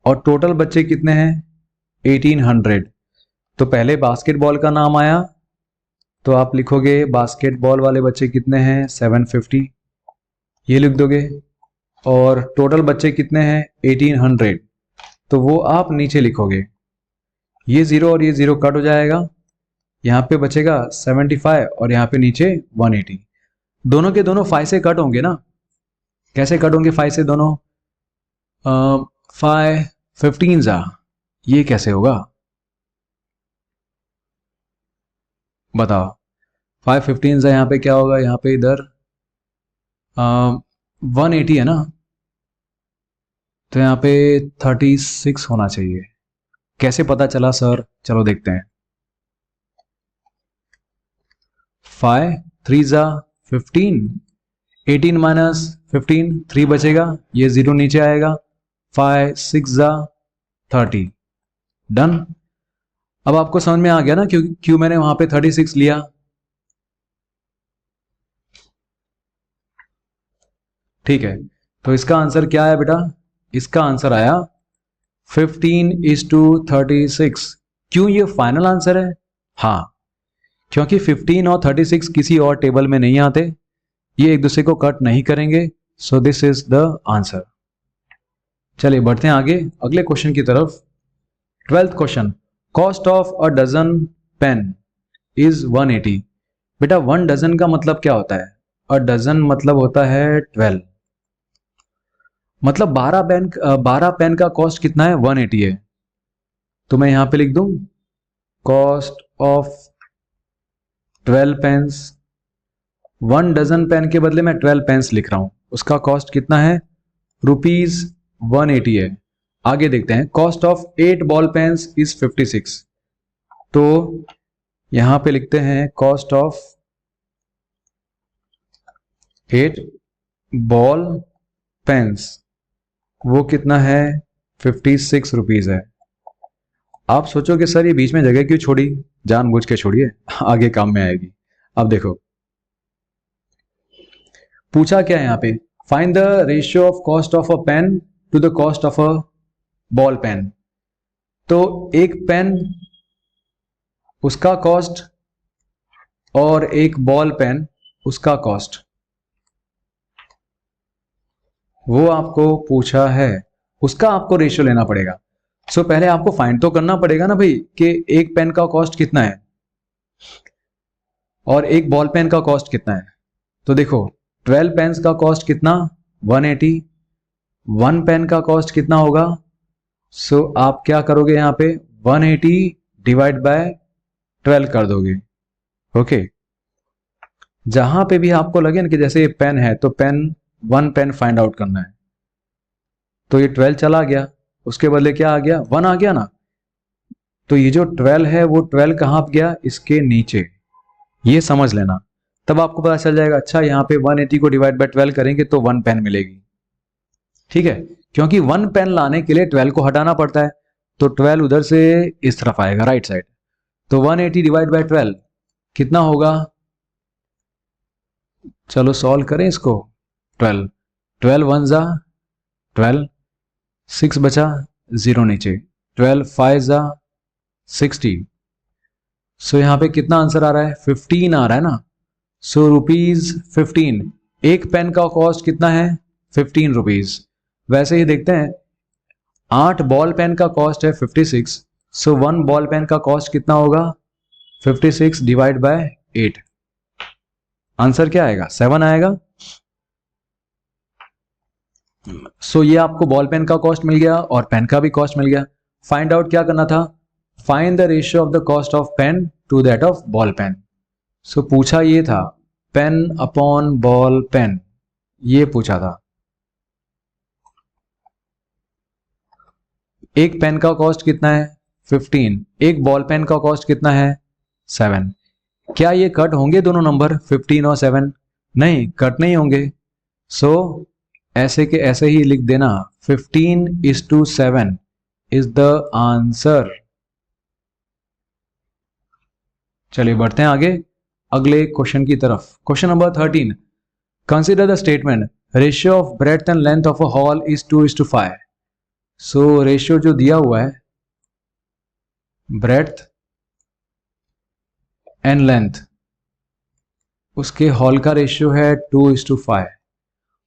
और टोटल बच्चे कितने हैं? 1800। तो पहले बास्केटबॉल का नाम आया, तो आप लिखोगे बास्केटबॉल वाले बच्चे कितने हैं? 750, ये लिख दोगे। और टोटल बच्चे कितने हैं? 1800, तो वो आप नीचे लिखोगे। ये 0 और ये 0 कट हो जाएगा, यहाँ पे बचेगा 75 और यहाँ पे नीचे 180। दोनों के दोनों 5 से कट होंगे ना। कैसे कट होंगे 5 से दोनों? 5 15 जा, ये कैसे होगा बताओ? 5 15 जा, यहाँ पे क्या होगा? यहाँ पे इधर 180 है ना, तो यहाँ पे 36 होना चाहिए। कैसे पता चला सर? चलो देखते हैं। 5 3 जा 15, 18 माइनस 15 3 बचेगा, ये 0 नीचे आएगा। 5 6 जा 30। डन। अब आपको समझ में आ गया ना क्यों मैंने वहां पे 36 लिया। ठीक है, तो इसका आंसर क्या है बेटा? इसका आंसर आया 15:36। क्यों ये फाइनल आंसर है? हाँ, क्योंकि 15 और 36 किसी और टेबल में नहीं आते, ये एक दूसरे को कट नहीं करेंगे। So this is the answer. चलिए बढ़ते हैं आगे अगले क्वेश्चन की तरफ। 12th question, cost of a dozen pen is 180। बेटा 1 डजन का मतलब क्या होता है? अ डजन मतलब होता है 12, मतलब 12 पेन का कॉस्ट कितना है? 180 है। तो मैं यहां पे लिख दूं cost of 12 pens. 1 dozen pen के बदले मैं 12 पेन्स लिख रहा हूं, उसका कॉस्ट कितना है? ₹180 है। आगे देखते हैं, cost of 8 ball pens is 56। तो यहां पे लिखते हैं कॉस्ट ऑफ 8 बॉल पेन्स, वो कितना है? 56 रुपीज है। आप सोचोगे सर ये बीच में जगह क्यों छोड़ी, जानबूझ के छोड़िए, आगे काम में आएगी। अब देखो पूछा क्या है यहाँ पे, find the ratio of cost of a pen to the cost of a ball pen. तो एक पेन उसका कॉस्ट और एक बॉल पेन उसका कॉस्ट, वो आपको पूछा है, उसका आपको रेशियो लेना पड़ेगा। सो पहले आपको फाइंड तो करना पड़ेगा ना भाई कि एक पेन का कॉस्ट कितना है और एक बॉल पेन का कॉस्ट कितना है। तो देखो 12 पेन्स का कॉस्ट कितना 180, वन पेन का कॉस्ट कितना होगा। सो आप क्या करोगे यहाँ पे 180 डिवाइड बाय 12 कर दोगे। ओके, जहां पे भी आपको लगे ना कि जैसे ये पेन है तो pen one pen find out करना है, तो ये 12 चला गया, उसके बदले क्या आ गया 1 आ गया ना। तो ये जो 12 है वो 12 कहाँ गया, इसके नीचे, ये समझ लेना। तब आपको पता चल जाएगा अच्छा यहाँ पे 180 को डिवाइड बाय 12 करेंगे तो 1 पेन मिलेगी। ठीक है, क्योंकि 1 पेन लाने के लिए 12 को हटाना पड़ता है, तो 12 उधर से इस तरफ आएगा राइट साइड। तो 180 डिवाइड बाय 12 कितना होगा, चलो सॉल्व करें इसको। 12 12 1 जा 12, 6 बचा 0 नीचे, 12 5 जा 60। सो यहाँ पे कितना आंसर आ रहा है 15 आ रहा है ना। सो ₹15, एक पेन का कॉस्ट कितना है 15 रुपीज। वैसे ही देखते हैं 8 बॉल पेन का कॉस्ट है 56, सो 1 बॉल पेन का कॉस्ट कितना होगा 56 डिवाइड बाय 8, आंसर क्या आएगा 7 आएगा। सो ये आपको बॉल पेन का कॉस्ट मिल गया और पेन का भी कॉस्ट मिल गया। फाइंड आउट क्या करना था, find the ratio of the cost of pen to that of ball pen. So पूछा ये था पेन अपॉन बॉल पेन, ये पूछा था। एक पेन का कॉस्ट कितना है 15, एक बॉल पेन का कॉस्ट कितना है 7। क्या ये कट होंगे दोनों नंबर 15 और 7, नहीं कट नहीं होंगे। सो ऐसे के ऐसे ही लिख देना 15:7 इज द आंसर। चलिए बढ़ते हैं आगे अगले क्वेश्चन की तरफ। Question number 13, consider the statement ratio of breadth and length of a hall is 2:5। So ratio जो दिया हुआ है ब्रेड्थ एंड लेंथ, उसके हॉल का रेशियो है 2:5।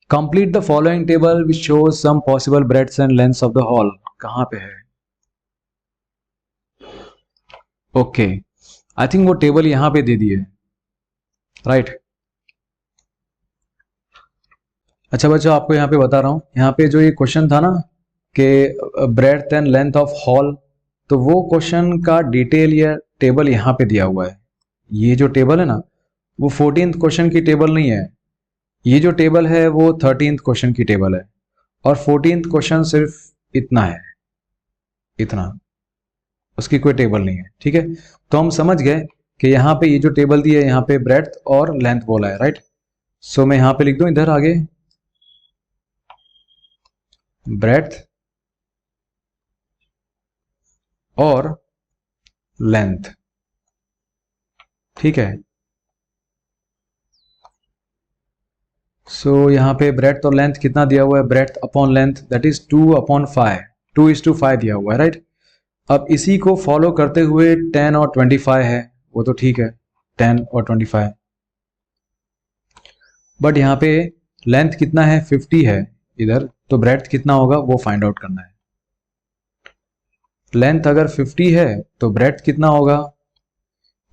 Complete the following table which shows some possible breadth and length of the hall. कहां पे है, ओके आई थिंक वो टेबल यहां पे दे दी है राइट। अच्छा बच्चों आपको यहाँ पे बता रहा हूँ, यहाँ पे जो ये क्वेश्चन था ना कि breadth and length of hall, तो वो क्वेश्चन का डिटेल या टेबल यहाँ पे दिया हुआ है। ये जो टेबल है ना वो 14th क्वेश्चन की टेबल नहीं है, ये जो टेबल है वो 13th क्वेश्चन की टेबल है, और 14th क्वेश्चन सिर्फ इतना है, इतना, उसकी कोई टेबल नहीं है। ठीक है, तो हम समझ गए कि यहाँ पे ये जो टेबल दी है यहाँ पे ब्रेड्थ और लेंथ बोला है राइट। सो मैं यहाँ पे लिख दूं इधर आगे ब्रेड्थ और लेंथ। ठीक है, सो यहाँ पे ब्रेड्थ और लेंथ कितना दिया हुआ है, breadth upon length that is 2/5, 2:5 दिया हुआ है राइट। अब इसी को फॉलो करते हुए 10 और 25 है, वो तो ठीक है 10 और 25, बट यहाँ पे लेंथ कितना है 50 है इधर, तो ब्रेड्थ कितना होगा वो फाइंड आउट करना है। लेंथ अगर 50 है तो ब्रेड्थ कितना होगा,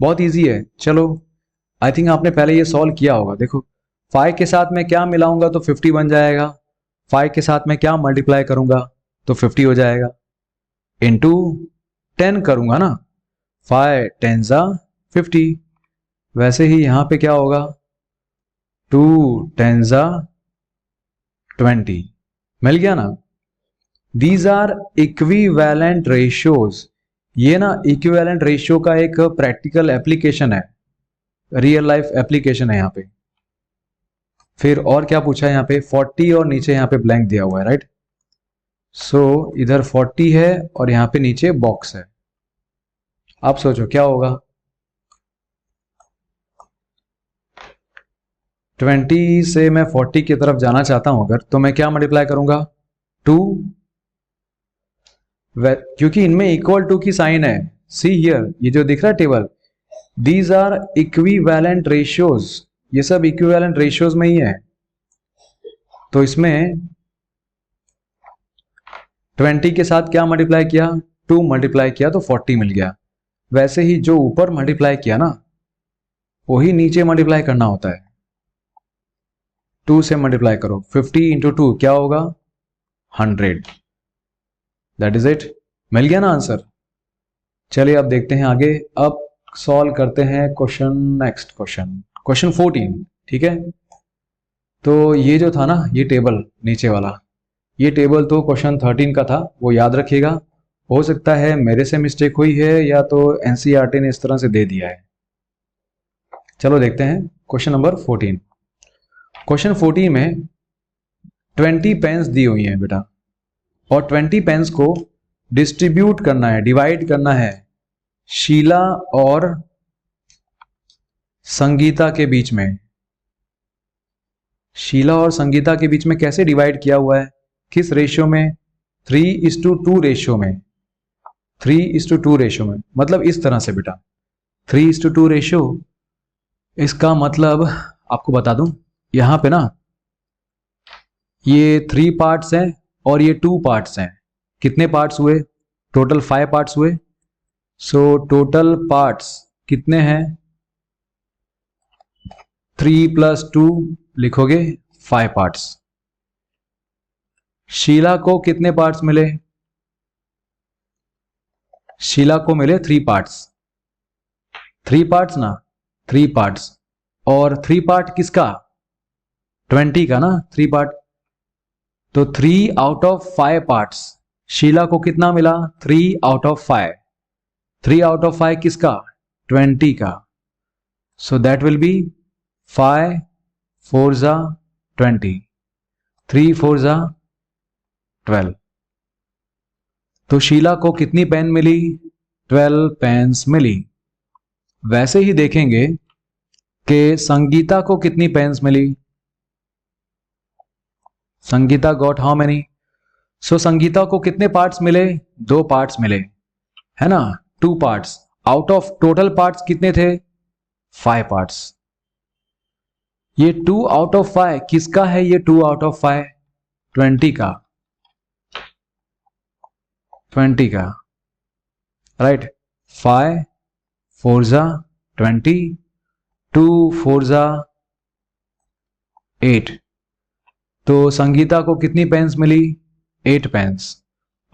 बहुत इजी है। चलो आई थिंक आपने पहले ये सॉल्व किया होगा। देखो 5 के साथ में क्या मिलाऊंगा तो 50 बन जाएगा, 5 के साथ में क्या मल्टीप्लाई करूंगा तो 50 हो जाएगा, इंटू 10 करूंगा ना 5 10 जा 50। वैसे ही यहां पे क्या होगा 2 10 जा 20, मिल गया ना। दीज आर इक्विवेलेंट रेशियोज, ये ना इक्विवेलेंट रेशियो का एक प्रैक्टिकल एप्लीकेशन है, रियल लाइफ एप्लीकेशन है यहाँ पे। फिर और क्या पूछा है यहाँ पे 40 और नीचे यहाँ पे ब्लैंक दिया हुआ है राइट। सो इधर 40 है और यहाँ पे नीचे बॉक्स है, आप सोचो क्या होगा। 20 से मैं 40 की तरफ जाना चाहता हूं अगर, तो मैं क्या मल्टीप्लाई करूंगा, 2, क्योंकि इनमें इक्वल टू की साइन है। सी हियर, ये जो दिख रहा है table, these are equivalent ratios, ये सब इक्विवेलेंट रेशियोज में ही है। तो इसमें 20 के साथ क्या मल्टीप्लाई किया, 2 मल्टीप्लाई किया तो 40 मिल गया। वैसे ही जो ऊपर मल्टीप्लाई किया ना, वही नीचे मल्टीप्लाई करना होता है। 2 से मल्टीप्लाई करो, 50 इंटू 2 क्या होगा, 100। दैट इज इट, मिल गया ना आंसर। चलिए अब देखते हैं आगे। अब सॉल्व करते हैं क्वेश्चन, नेक्स्ट क्वेश्चन 14। ठीक है, तो ये जो था ना, ये टेबल नीचे वाला, ये टेबल तो क्वेश्चन 13 का था, वो याद रखिएगा। हो सकता है मेरे से मिस्टेक हुई है या तो एनसीईआरटी ने इस तरह से दे दिया है। चलो देखते हैं क्वेश्चन नंबर 14। क्वेश्चन 14 में 20 पेन्स दी हुई हैं बेटा, और 20 पेन्स को डिस्ट्रीब्यूट करना है, डिवाइड करना है शीला और संगीता के बीच में। शीला और संगीता के बीच में कैसे डिवाइड किया हुआ है, किस रेशियो में, 3:2 रेशियो में। 3:2 रेशियो में मतलब इस तरह से बेटा, 3:2 रेशियो। इसका मतलब आपको बता दूं, यहां पे ना ये 3 पार्ट्स हैं और ये 2 पार्ट्स हैं। कितने पार्ट्स हुए, टोटल 5 पार्ट्स हुए। सो टोटल पार्ट्स कितने हैं, 3 + 2 लिखोगे 5 पार्ट्स। शीला को कितने पार्ट्स मिले, शीला को मिले 3 पार्ट्स। 3 पार्ट्स ना, 3 पार्ट्स। और 3 पार्ट किसका, 20 का ना 3 पार्ट। तो 3 आउट ऑफ 5 पार्ट्स, शीला को कितना मिला, 3 आउट ऑफ 5। 3 आउट ऑफ 5 किसका, 20 का। सो दैट विल बी 5 4 जा 20, 3 4 जा 12। तो शीला को कितनी पेन मिली, 12 पेन्स मिली। वैसे ही देखेंगे कि संगीता को कितनी पेन्स मिली। Sangeeta got how many. So Sangeeta को कितने पार्ट्स मिले, 2 पार्ट्स मिले, है ना, 2 parts. Out of total parts कितने थे, 5 पार्ट्स। ये 2 आउट ऑफ 5 किसका है, ये 2 आउट ऑफ 5 20 का, 20 का, राइट। 5 4 जा 20, 2 4 जा 8। तो संगीता को कितनी पेन्स मिली, 8 पेन्स,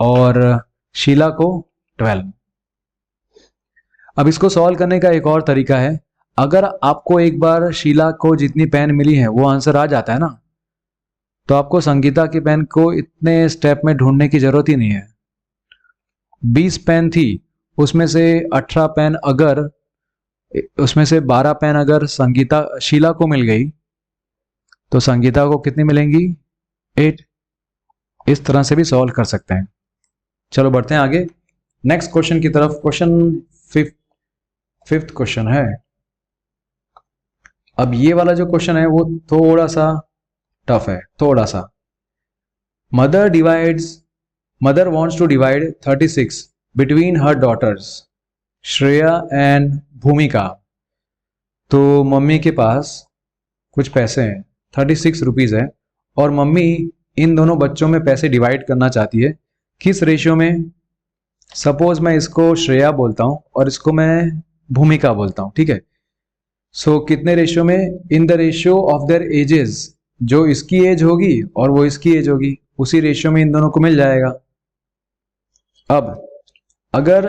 और शीला को 12। अब इसको सॉल्व करने का एक और तरीका है। अगर आपको एक बार शीला को जितनी पेन मिली है वो आंसर आ जाता है ना, तो आपको संगीता की पेन को इतने स्टेप में ढूंढने की जरूरत ही नहीं है। 20 पेन थी, उसमें से 18 पेन अगर, उसमें से 12 पेन अगर संगीता शीला को मिल गई, तो संगीता को कितनी मिलेंगी, 8। इस तरह से भी सॉल्व कर सकते हैं। चलो बढ़ते हैं आगे नेक्स्ट क्वेश्चन की तरफ। क्वेश्चन 5th क्वेश्चन है। अब ये वाला जो क्वेश्चन है वो थोड़ा सा टफ है, थोड़ा सा। Mother wants to divide 36 between her daughters Shreya and Bhumika. तो मम्मी के पास कुछ पैसे हैं, 36 रुपीज है, और मम्मी इन दोनों बच्चों में पैसे डिवाइड करना चाहती है। किस रेशियो में, सपोज मैं इसको श्रेया बोलता हूं और इसको मैं भूमिका बोलता हूं, ठीक है। सो कितने रेशियो में, in the ratio of their edges. जो इसकी एज होगी और वो इसकी एज होगी, उसी रेशियो में इन दोनों को मिल जाएगा। अब अगर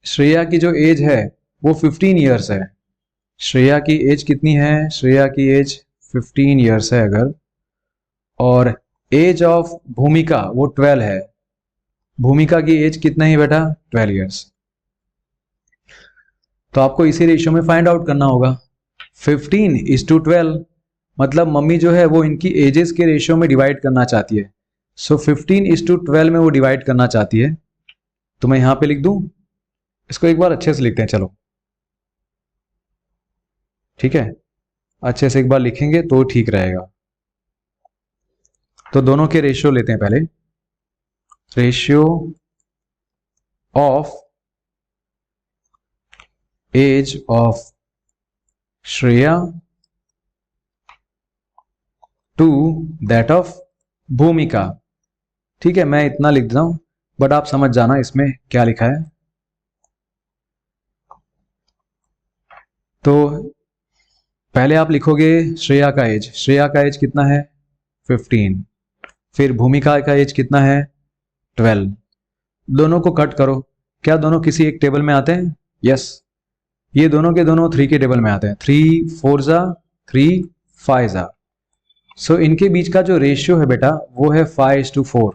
श्रेया की जो एज है वो 15 ईयर्स है, श्रेया की एज कितनी है, श्रेया की एज 15 ईयर्स है अगर, और एज ऑफ भूमिका वो 12 है। भूमिका की एज कितना ही बेटा, 12 ईयर्स। तो आपको इसी रेशियो में फाइंड आउट करना होगा। 15:12 मतलब मम्मी जो है वो इनकी एजेस के रेशियो में डिवाइड करना चाहती है। सो 15:12 में वो डिवाइड करना चाहती है। तो मैं यहां पे लिख दूं इसको एक बार अच्छे से लिखते हैं, चलो ठीक है, अच्छे से एक बार लिखेंगे तो ठीक रहेगा। तो दोनों के रेशियो लेते हैं पहले। Ratio of as of Shreya to that of भूमिका। ठीक है, मैं इतना लिख देता हूं, बट आप समझ जाना इसमें क्या लिखा है। तो पहले आप लिखोगे श्रेया का एज, श्रेया का एज कितना है 15, फिर भूमिका का एज कितना है 12। दोनों को कट करो, क्या दोनों किसी एक टेबल में आते हैं? यस, ये दोनों के दोनों 3 के टेबल में आते हैं। 3 4 जा 3 5 जा। सो इनके बीच का जो रेशियो है बेटा वो है 5:4।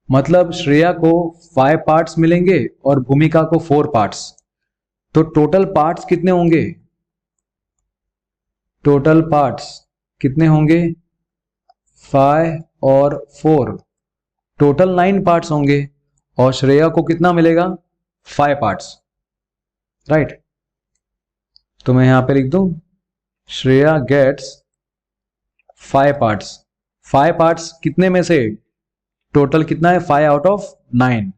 मतलब श्रेया को 5 पार्ट्स मिलेंगे और भूमिका को 4 पार्ट्स। तो टोटल पार्ट्स कितने होंगे? टोटल पार्ट्स कितने होंगे? 5 और 4, टोटल 9 पार्ट्स होंगे। और श्रेया को कितना मिलेगा? 5 पार्ट्स, राइट। तो मैं यहां पे लिख दूं श्रेया गेट्स 5 पार्ट्स। 5 पार्ट्स कितने में से? टोटल कितना है? 5 आउट ऑफ 9।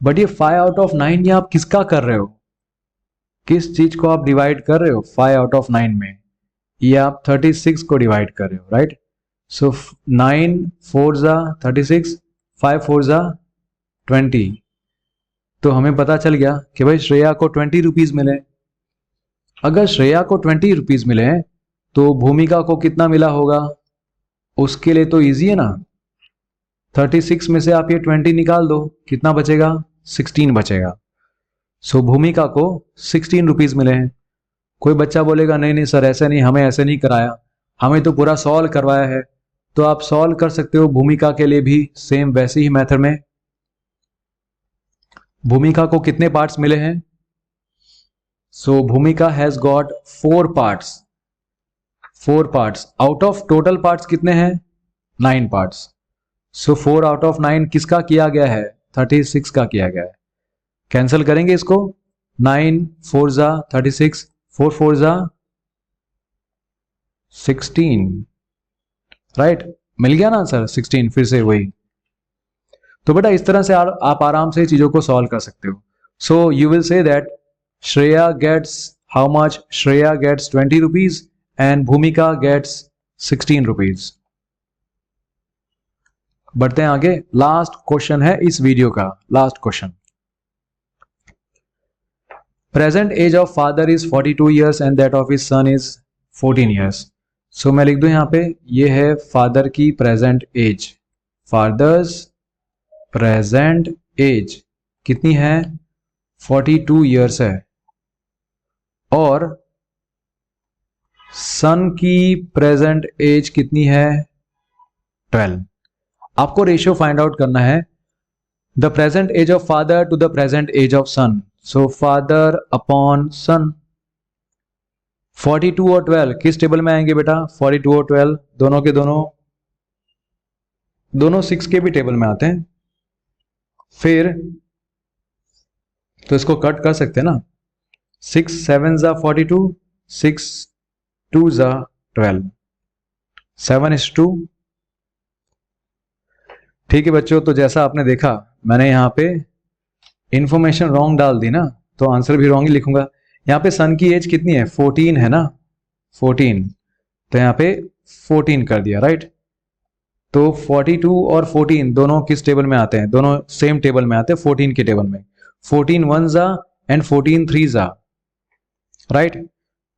बट ये 5 आउट ऑफ 9 ये आप किसका कर रहे हो? किस चीज को आप डिवाइड कर रहे हो 5 आउट ऑफ 9 में? ये आप 36 को डिवाइड कर रहे हो, राइट। सो 9 4 जा 36, 5 4 जा 20। तो हमें पता चल गया कि भाई श्रेया को 20 रुपीज मिले। अगर श्रेया को 20 रुपीज मिले तो भूमिका को कितना मिला होगा? उसके लिए तो इजी है ना, 36 में से आप ये 20 निकाल दो, कितना बचेगा? 16 बचेगा। सो भूमिका को 16 रुपीज मिले हैं। कोई बच्चा बोलेगा नहीं नहीं सर ऐसे नहीं, हमें ऐसे नहीं कराया, हमें तो पूरा सॉल्व करवाया है। तो आप सॉल्व कर सकते हो भूमिका के लिए भी सेम वैसे ही मेथड में। भूमिका को कितने पार्ट्स मिले हैं? सो भूमिका has got 4 parts. 4 parts out of total parts कितने हैं? 9 पार्ट्स। सो 4 आउट ऑफ 9 किसका किया गया है? 36 का किया गया है। कैंसिल करेंगे इसको, 9 4 जा 36, 4 4 जा 16, राइट। मिल गया ना आंसर 16, फिर से वही। तो बेटा इस तरह से आप आराम से चीजों को सॉल्व कर सकते हो। So you will say that Shreya gets how much? Shreya gets 20 rupees and Bhumika gets 16 rupees. बढ़ते हैं आगे। लास्ट क्वेश्चन है इस वीडियो का, last question. Present age of father is 42 years and that of his son is 14 years. So मैं लिख दूं यहां पे, ये है फादर की present age. Father's present age कितनी है? 42 ईयर्स है। और सन की प्रेजेंट एज कितनी है? 12। आपको रेशियो फाइंड आउट करना है, the present age of father to the present age of son. So father upon son. 42 और 12 किस टेबल में आएंगे बेटा? 42 और 12 दोनों के दोनों 6 के भी टेबल में आते हैं। फिर तो इसको कट कर सकते हैं ना, 6 7 जा 42, 6 2 जा 12, 7:2। ठीक है बच्चों, तो जैसा आपने देखा मैंने यहाँ पे इंफॉर्मेशन रॉन्ग डाल दी ना, तो आंसर भी रॉन्ग ही लिखूंगा। यहाँ पे सन की एज कितनी है? 14 है ना, 14। तो यहाँ पे 14 कर दिया, राइट। तो 42 और 14 दोनों किस टेबल में आते हैं? दोनों सेम टेबल में आते हैं, 14 के टेबल में। 14 1 जा एंड 14 3 जा, राइट।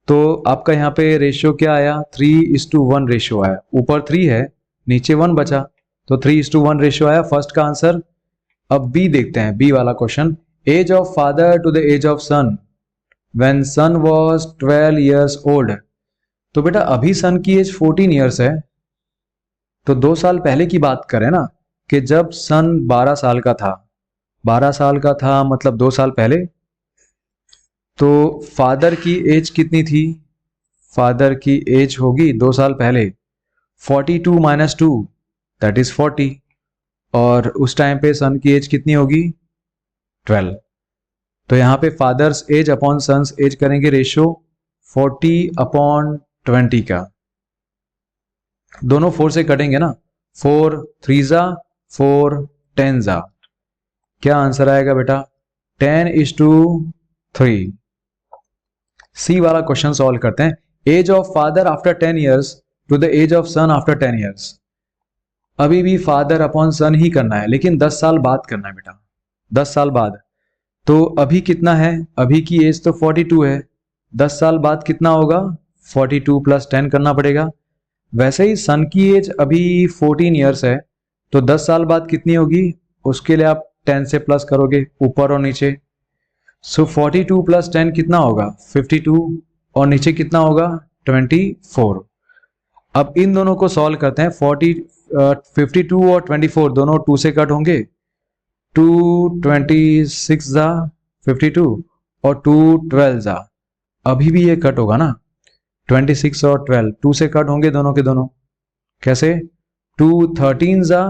तो आपका यहाँ पे रेशियो क्या आया? 3:1 रेशियो आया। ऊपर 3 है, नीचे 1 बचा, तो 3:1 रेशियो आया फर्स्ट का आंसर। अब बी देखते हैं, बी वाला question. Age of father to the age of son when son was 12 years old. तो बेटा अभी सन की एज 14 इयर्स है, तो 2 साल पहले की बात करें ना, कि जब सन 12 साल का था, 12 साल का था मतलब 2 साल पहले। तो फादर की एज कितनी थी? फादर की एज होगी 2 साल पहले 42 - 2 दैट इज 40। और उस टाइम पे सन की एज कितनी होगी? 12। तो यहाँ पे father's age upon son's age करेंगे रेशियो 40/20 का, दोनों 4 से कटेंगे ना, 4 3 4 10 क्या आंसर आएगा बेटा 10:3। सी वाला क्वेश्चन सॉल्व करते हैं। Age of father after 10 years to the age of son after 10 years. अभी भी फादर अपॉन सन ही करना है, लेकिन 10 साल बाद करना है बेटा, 10 साल बाद। तो अभी कितना है, अभी की एज तो 42 है, 10 साल बाद कितना होगा 42 + 10 करना पड़ेगा। वैसे ही सन की एज अभी 14 ईयर्स है, तो 10 साल बाद कितनी होगी, उसके लिए आप 10 से प्लस करोगे ऊपर और नीचे। सो 42 + 10 कितना होगा 52, और नीचे कितना होगा 24। अब इन दोनों को सॉल्व करते हैं। 52 और 24 दोनों 2 से कट होंगे, 2 26 52 और 2 12 अभी भी ये कट होगा ना, 26 और 12 2 से कट होंगे दोनों के दोनों। कैसे 2 13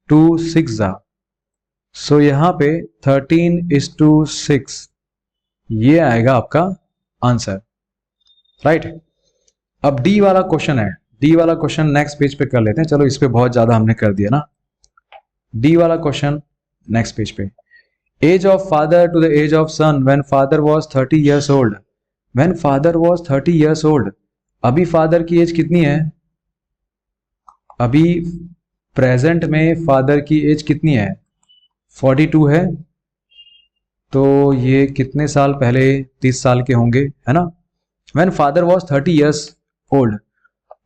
2 6 सो यहाँ पे 13:6 ये आएगा आपका आंसर, राइट। अब डी वाला क्वेश्चन है, डी वाला क्वेश्चन नेक्स्ट पेज पे कर लेते हैं। चलो इस पे बहुत ज्यादा हमने कर दिया ना। डी वाला क्वेश्चन नेक्स्ट पेज पे। Age of father to the age of son when father was 30 years old. When father was 30 years old, अभी फादर की एज कितनी है, अभी प्रेजेंट में फादर की एज कितनी है 42 है, तो ये कितने साल पहले 30 साल के होंगे, है ना। When father was 30 years old,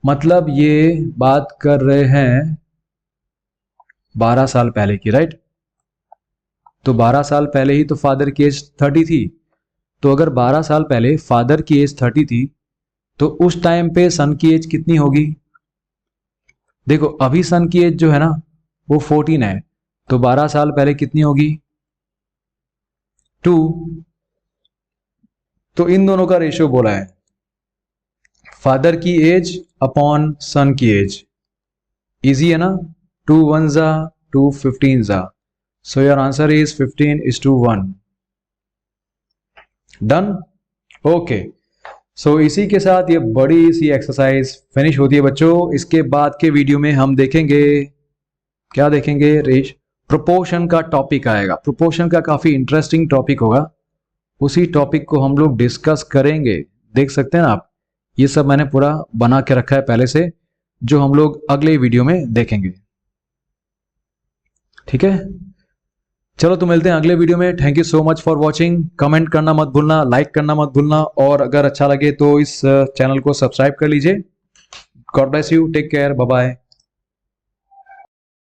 मतलब ये बात कर रहे हैं 12 साल पहले की, राइट। तो 12 साल पहले ही तो फादर की एज 30 थी। तो अगर 12 साल पहले फादर की एज 30 थी, तो उस टाइम पे सन की एज कितनी होगी। देखो अभी सन की एज जो है ना वो 14 है, तो 12 साल पहले कितनी होगी 2। तो इन दोनों का रेशियो बोला है, फादर की एज अपॉन सन की एज। इजी है ना, 2 1 2 15 so your answer is 15:1। Done, okay. So इसी के साथ ये बड़ी सी एक्सरसाइज फिनिश होती है बच्चों। इसके बाद के वीडियो में हम देखेंगे, क्या देखेंगे, प्रोपोर्शन का टॉपिक आएगा। प्रोपोर्शन का काफी इंटरेस्टिंग टॉपिक होगा, उसी टॉपिक को हम लोग डिस्कस करेंगे। देख सकते हैं ना आप, ये सब मैंने पूरा बना के रखा है पहले से, जो हम लोग अगले वीडियो में देखेंगे। ठीक है, चलो तो मिलते हैं अगले वीडियो में। Thank you so much for watching. Comment करना मत भूलना, लाइक करना मत भूलना, और अगर अच्छा लगे तो इस चैनल को सब्सक्राइब कर लीजिए। God bless you, take care, bye bye.